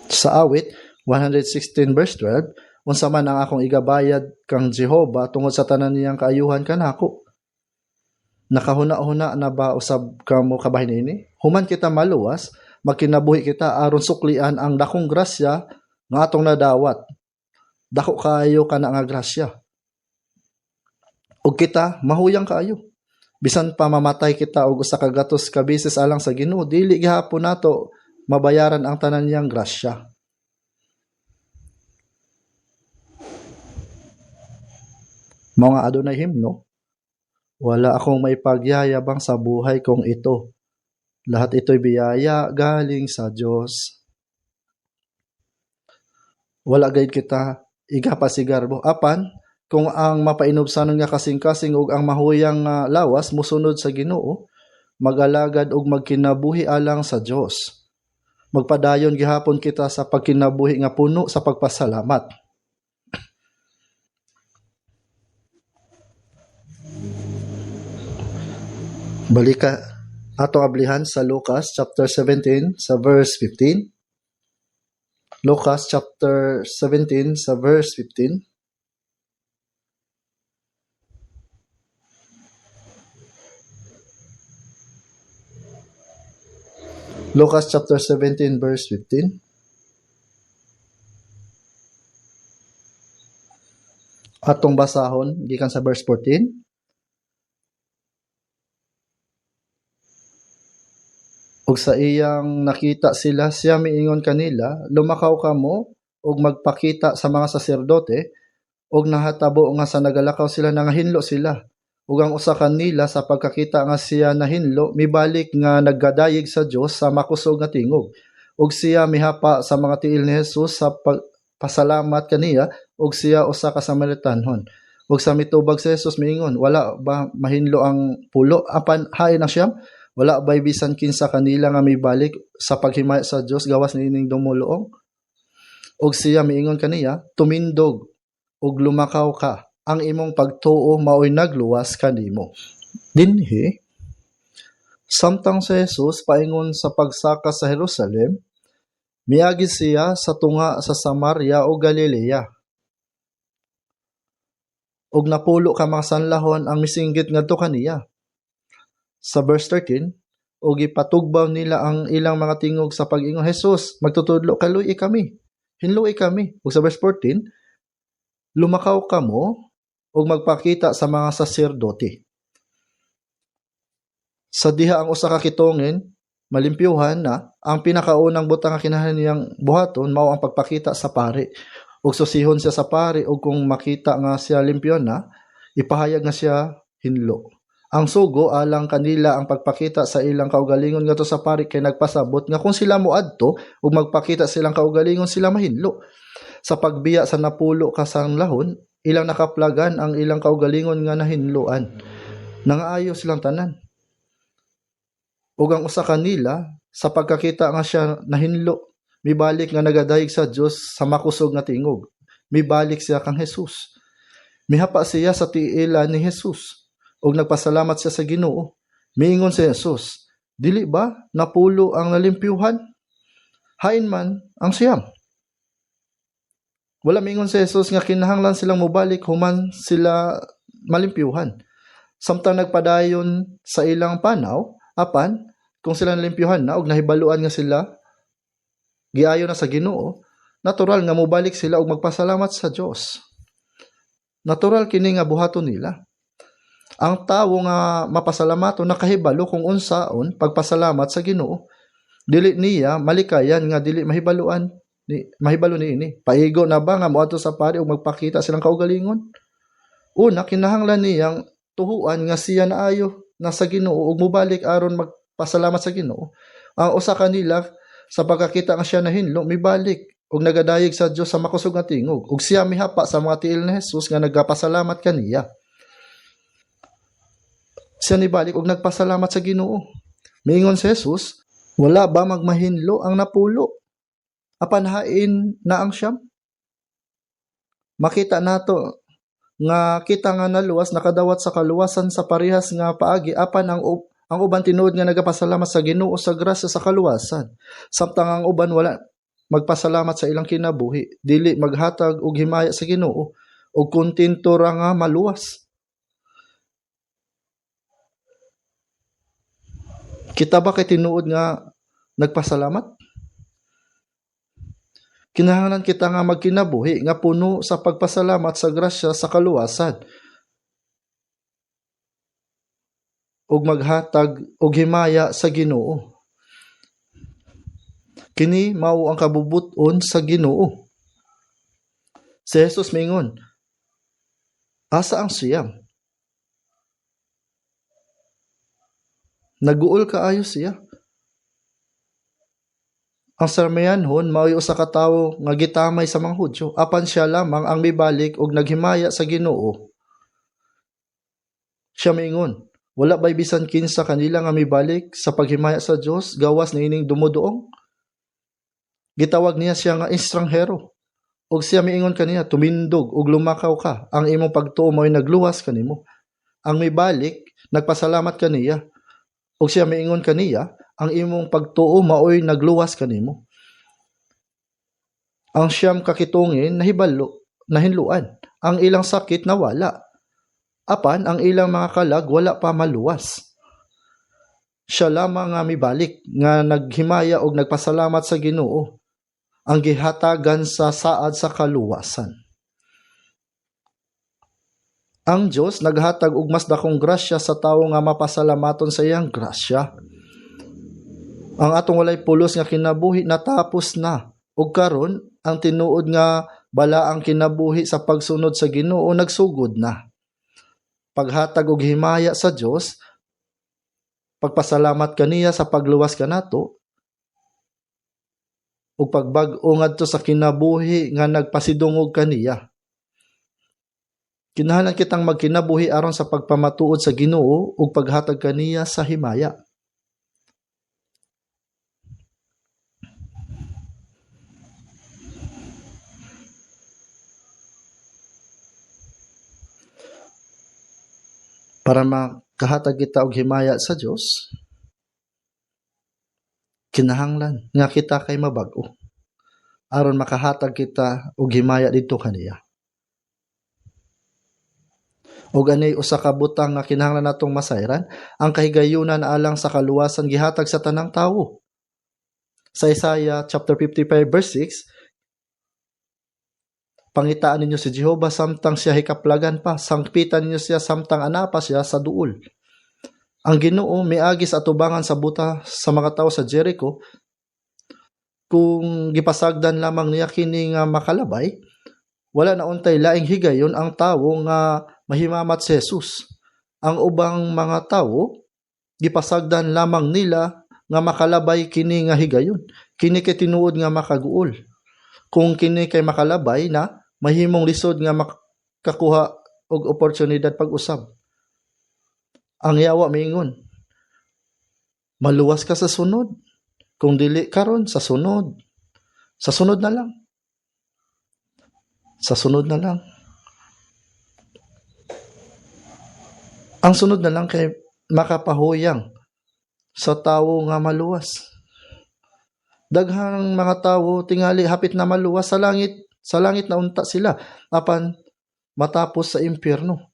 Speaker 1: Sa awit 116 verse 12, unsa man ang akong igabayad kang Jehova tungod sa tanan niyang kaayuhan kanako. Nakahuna-huna na ba usab kamo kabahin ini? Human kita maluwas, magkinabuhi kita aron suklian ang dakong grasya nga atong nadawat. Dako kaayo kana nga grasya. Ug kita mahuyang kaayo. Bisan pa mamatay kita og usa ka gatos ka beses alang sa Ginoo, dili gihapon nato mabayaran ang tanan niyang grasya. Mga adunay himno, wala akong may pagyayabang sa buhay kong ito. Lahat ito'y biyaya galing sa Diyos. Wala gayud kita igapasigarbo. Apan, kung ang mapainubsanon nga kasing-kasing ug ang mahuyang lawas musunod sa Ginoo, mag-alagad ug magkinabuhi alang sa Dios. Magpadayon gihapon kita sa pagkinabuhi nga puno sa pagpasalamat. Balika atong ablihan sa Lucas chapter 17 sa verse 15. Lucas chapter 17 sa verse 15. Lucas chapter 17 verse 15. Atong basahon gikan sa verse 14. Ug sa iyang nakita sila, siya miingon kanila, lumakaw kamo ug magpakita sa mga saserdote, ug nahatabo nga sa nagalakaw sila nangahinlo sila. Ug ang usa kanila sa pagkakita nga siya nahinlo, mibalik nga naggadayig sa Dios sa makusog nga tingog. ug siya mihapa sa mga tiil ni Jesus sa pasalamat kaniya, ug siya usa ka Samaritanhon. Ug sa mitubag si Jesus miingon, wala ba mahinlo ang pulo apan hain ang siyam? Wala ba'y bisan kinsa kanila nga mibalik sa paghimaya sa Dios gawas niining dumuluong? Ug siya miingon kaniya, tumindog ug lumakaw ka, ang imong pagtuo mao'y nagluwas kanimo. Dinhi, samtang si Jesus paingon sa pagsaka sa Jerusalem, miagi siya sa tunga sa Samaria o Galilea. Ug napulo ka mga sanlahon ang misinggit ngadto kaniya. Sa verse 13, ug ipatugbaw nila ang ilang mga tingog sa pag-ingon, Jesus, magtutudlo kaluy kami. Hinluy kami. Ug sa verse 14, lumakaw kamo ug magpakita sa mga saserdote. Sa diha ang usa ka kitongin, malimpyuhan na, ang pinakaunang butang nga kinahanglan niyang buhaton mao ang pagpakita sa pari. Ug susihon siya sa pari ug kung makita nga siya limpyo na, ipahayag nga siya hinlo. Ang sugo alang kanila ang pagpakita sa ilang kaugalingon ngadto sa pari kay nagpasabot nga kung sila moadto ug magpakita silang kaugalingon sila mahinlo. Sa pagbiya sa napulo ka sanlahon, ilang nakaplagan ang ilang kaugalingon nga nahinluan. Nangaayo silang tanan. Ug ang usa kanila sa pagkakita nga siya nahinlo, mibalik nga nagadayeg sa Dios sa makusog nga tingog. Mibalik siya kang Jesus. Mihapa siya sa tiila ni Jesus. Ug nagpasalamat siya sa Ginoo. Miingon si Jesus, dili ba napulo ang nalimpyuhan? Hain man ang siyam. Wala miingon si Jesus nga kinahanglan silang mobalik human sila malimpyuhan. Samtang nagpadayon sa ilang panaw, apan kung sila nalimpyuhan na ug nahibaluan nga sila giayo na sa Ginoo, natural nga mobalik sila ug magpasalamat sa Dios. Natural kini nga buhaton nila. Ang tawo nga mapasalamaton nakahibalo kung unsaon pagpasalamat sa Ginoo. Dili niya malikayan nga dili mahibalo niini. Paigo na ba nga moadto sa pari ug magpakita silang kaugalingon? Una, kinahanglan niyang tuhuan nga siya naayo na sa Ginoo ug mobalik aron magpasalamat sa Ginoo. Ang usa kanila sa pagkakita nga siya nahinlo mibalik ug nagadayeg sa Dios sa makusog nga tingog ug siya mihapa sa mga tiil ni Jesus nga nagapasalamat kaniya. Siya nibalik ug nagpasalamat sa Ginoo. Miingon si Jesus, wala ba magmahinlo ang napulo? Apan hain na ang siyam? Makita nato nga kita nga naluwas nakadawat sa kaluwasan sa parehas nga paagi apan ang uban tinuod nga nagapasalamat sa Ginoo sa grasya sa kaluwasan. Samtang ang uban wala magpasalamat sa ilang kinabuhi, dili maghatag og himaya sa Ginoo ug kontento ra nga maluwas. Kita ba kay tinuod nga nagpasalamat? Kinahanglan kita nga magkinabuhi nga puno sa pagpasalamat sa grasya sa kaluwasan ug maghatag og himaya sa Ginoo. Kini mao ang kabubut-on sa Ginoo. Si Jesus mingon, asa ang siyam? Naguol kaayo siya. Ang Samayanhon mao'y usa ka tawo nga gitamay sa mga Hudyo, apan siya lamang ang mibalik ug naghimaya sa Ginoo. Siya miingon, wala ba'y bisan kinsa kanila nga mibalik sa paghimaya sa Dios gawas niining dumuduong? Gitawag niya siya nga estranghero. Ug siya miingon kaniya, tumindog ug lumakaw ka, ang imong pagtuo mao'y nagluwas kanimo. Ang mibalik, nagpasalamat kaniya. Ug siya miingon kaniya, ang imong pagtuo mao'y nagluwas kanimo. Ang siyam kakitungin nahinluan. Ang ilang sakit nawala. Apan ang ilang mga kalag wala pa maluwas. Siya lamang nga mibalik nga naghimaya og nagpasalamat sa Ginoo. Ang gihatagan sa saad sa kaluwasan. Ang Dios naghatag og mas dakong grasya sa tawo nga mapasalamaton sa iyang grasya. Ang atong walay pulos nga kinabuhi natapos na ug karon ang tinuod nga balaang kinabuhi sa pagsunod sa Ginoo nagsugod na. Paghatag og himaya sa Dios, pagpasalamat kaniya sa pagluwas kanato, ug pagbag-o ngadto sa kinabuhi nga nagpasidungog kaniya. Kinahanglan kitang magkinabuhi aron sa pagpamatuod sa Ginoo ug paghatag kaniya sa himaya. Para makahatag kita og himaya sa Dios, kinahanglan nga kita kay mabag-o aron makahatag kita og himaya didto kaniya. Ug anay usa ka butang nga kinahanglan natong masayran, ang kahigayunan alang sa kaluwasan gihatag sa tanang tawo. Sa Isaiah chapter 55 verse 6, pangitaan ninyo si Jehova samtang siya hikaplagan pa, sangpitan ninyo siya samtang anapa siya sa duol. Ang Ginoo miagi sa atubangan sa buta sa mga tawo sa Jericho, kung gipasagdan lamang niya kini nga makalabay, wala na untay laing higayon ang tawo nga mahimamat si Jesus. Ang ubang mga tawo gipasagdan lamang nila nga makalabay kini nga higayon. Kini kay tinuod nga makaguol. Kung kini kay makalabay na, mahimong lisod nga makakuha og oportunidad pag-usab. Ang yawa miingon, maluwas ka sa sunod. Kung dili karon sa sunod. Sa sunod na lang. Sa sunod na lang. Ang sunod na lang kay makapahuyang sa tawo nga maluwas. Daghang mga tawo tingali hapit na maluwas sa langit na unta sila apan matapos sa impyerno.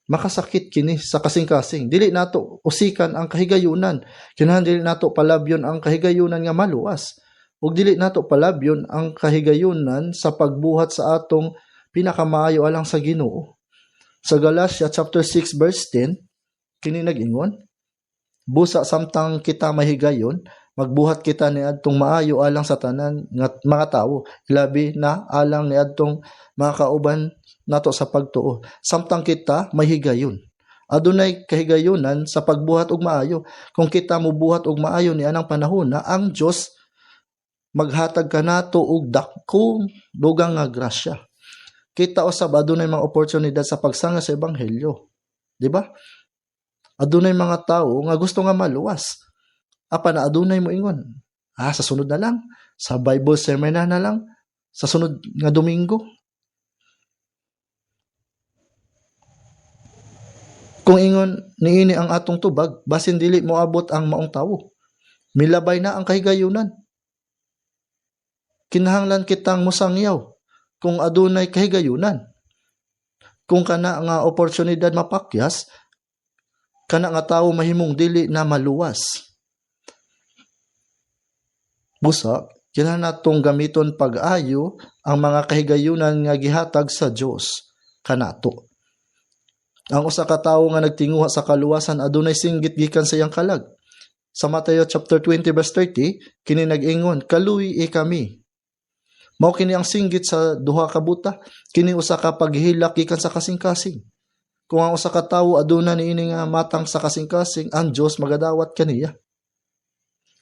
Speaker 1: Makasakit kini sa kasing-kasing. Dili nato usikan ang kahigayunan. Kinahanglan dili nato palabyon ang kahigayunan nga maluwas. Ug dili nato palabyon ang kahigayunan sa pagbuhat sa atong pinakamaayo alang sa Ginoo. Sa Galatia chapter 6 verse 10, kini nag-ingon, busa samtang kita mahigayon, magbuhat kita ni adtong maayo alang sa tanan nga mga tawo, ilabi na alang ni adtong mga kauban nato sa pagtuo. Samtang kita mahigayon, adunay kahigayunan sa pagbuhat og maayo. Kung kita mobuhat og maayo ni anang panahon na ang Dios maghatag kanato og dakong dugang nga grasya. Kita usab adunay mga oportunidad sa pagsanga sa ebanghelyo. Di ba? Adunay mga tao nga gusto nga maluwas. Apa na adunay mo ingon? Sa sunod na lang. Sa Bible seminar na lang. Sa sunod nga Domingo. Kung ingon niini ang atong tubag, basin dili mo abot ang maong tawo. Milabay na ang kahigayunan. Kinahanglan kitang musangyaw kung adunay kahigayunan. Kung kana nga oportunidad mapakyas, kana nga tawo mahimong dili na maluwas. Busa, kinahanglan natong gamiton pag-ayo ang mga kahigayunan nga gihatag sa Dios kanato. Ang usa ka tawo nga nagtinguha sa kaluwasan adunay singgit gikan sa iyang kalag. Sa Mateo chapter 20 verse 30, kini nag-ingon, kaluy kami. Mao kini ang singgit sa duha ka buta, kini usa ka paghilak gikan sa kasing-kasing. Kung ang usa ka tawo aduna niini nga matang sa kasing-kasing, ang Dios magadawat kaniya.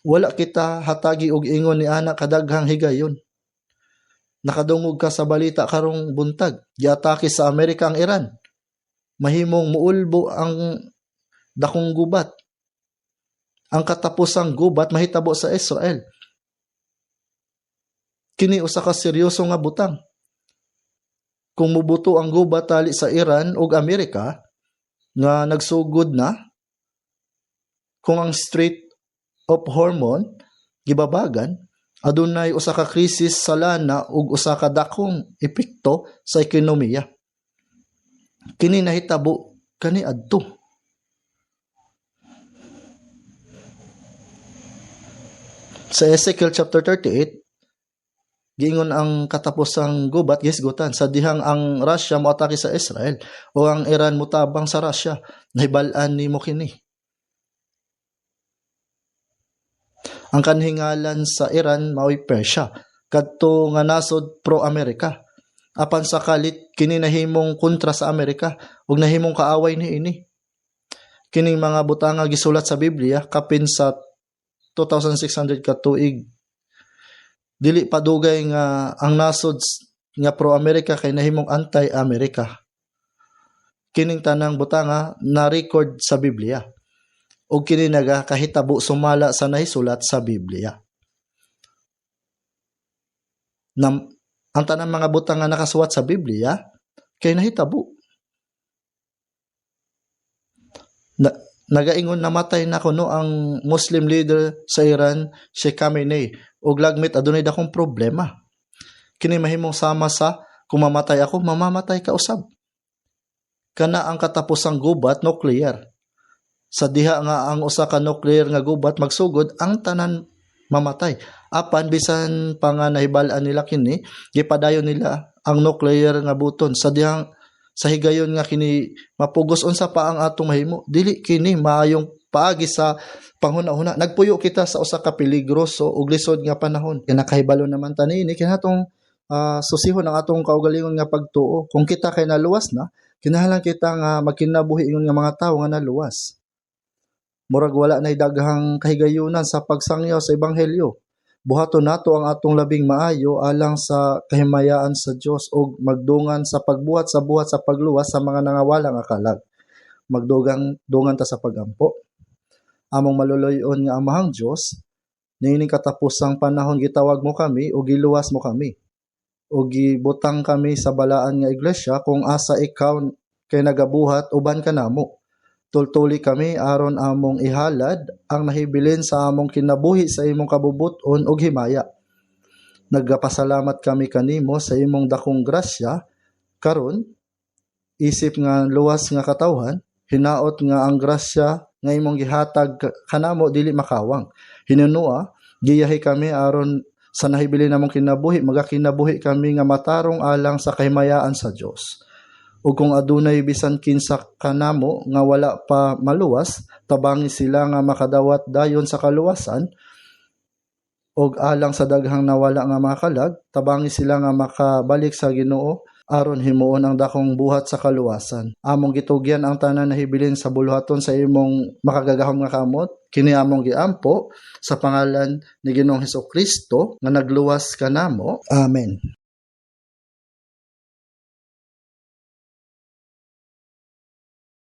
Speaker 1: Wala kita hatagi og ingon ni ana kadaghang higayon. Nakadungog ka sa balita karong buntag, giatake sa Amerika ang Iran. Mahimong muulbo ang dakong gubat. Ang katapusang gubat mahitabo sa Israel. Kini usa ka seryoso nga butang. Kung mubuto ang gubat tali sa Iran ug Amerika nga nagsugod na, kung ang Strait of Hormone gibabagan, adunay usa ka krisis sa lana ug usa ka dakong epekto sa ekonomiya. Kini nahitabo kaniadto. Sa Ezekiel chapter 38, giingon ang katapusang gubat gisgutan sa dihang ang Russia moatake sa Israel o ang Iran mutabang sa Russia. Nahibal-an nimo kini. Ang kanhingalan sa Iran mao'y Persia, kadto nga nasod pro-Amerika. Apan sa kalit kini nahimong kontra sa Amerika ug nahimong kaaway niini. Kining mga butanga gisulat sa Biblia kapin sa 2,600 ka tuig Dili padugay nga ang nasod nga pro-America kay nahimong anti-America. Kining tanang butanga na record sa Biblia. O kini kahitabo sumala sa nahisulat sa Biblia. Ang tanang mga butang nga nakasuwat sa Biblia kay nahitabo. Nagaingon namatay na kuno ang Muslim leader sa Iran, Sheikh Khamenei, ug lagmit adunay dakong problema. Kini mahimong sama sa kung mamatay ako, mamamatay ka usab. Kana ang katapusang gubat nuclear. Sa diha nga ang usa ka nuclear nga gubat magsugod, ang tanan mamatay. Apan bisan pa nga nahibal-an nila kini, gipadayon nila ang nuclear nga buton sa dihang sa higayon nga kini mapugos unsa pa ang atong mahimo, dili kini maayong paagi sa panghuna-huna. Nagpuyo kita sa usa ka peligroso ug lisod nga panahon. Kaya nakahibalo naman tanini kinatong susihon ang atong kaugalingon nga pagtuo. Kung kita kay naluwas na, kinahanglan kita nga magkinabuhi ingon nga mga tawo nga naluwas. Murag wala nay daghang kahigayunan sa pagsangyaw sa ebanghelyo. Buhaton nato ang atong labing maayo alang sa kahimayaan sa Dios ug magdungan sa pagbuhat sa pagluwas sa mga nangawalang akalag. Dungan ta sa pagampo. Among maluloy-on nga amahang Dios, niining katapusang panahon gitawag mo kami ug giluwas mo kami. Ug gibutang kami sa balaan nga iglesia kung asa ikaw kay nagabuhat uban kanamo. Tultuli kami aron among ihalad ang nahibilin sa among kinabuhi sa imong kabubuton ug himaya. Nagapasalamat kami kanimo sa imong dakong grasya karon isip nga luwas nga katawhan, hinaot nga ang grasya nga imong gihatag kanamo dili makawang. Hinunua giyahi kami aron sa nahibilin namong kinabuhi magakinabuhi kami nga matarong alang sa kahimayaan sa Dios. O kung adunay bisan kinsa kanamo nga wala pa maluwas, tabangi sila nga makadawat dayon sa kaluwasan, og alang sa daghang nawala nga mga kalag, tabangi sila nga makabalik sa Ginoo aron himuon ang dakong buhat sa kaluwasan. Among gitugyan ang tanan nahibilin sa buluhaton sa imong makagagahom nga kamot, kini among giampo sa pangalan ni Ginoong Hesukristo nga nagluwas kanamo. Amen.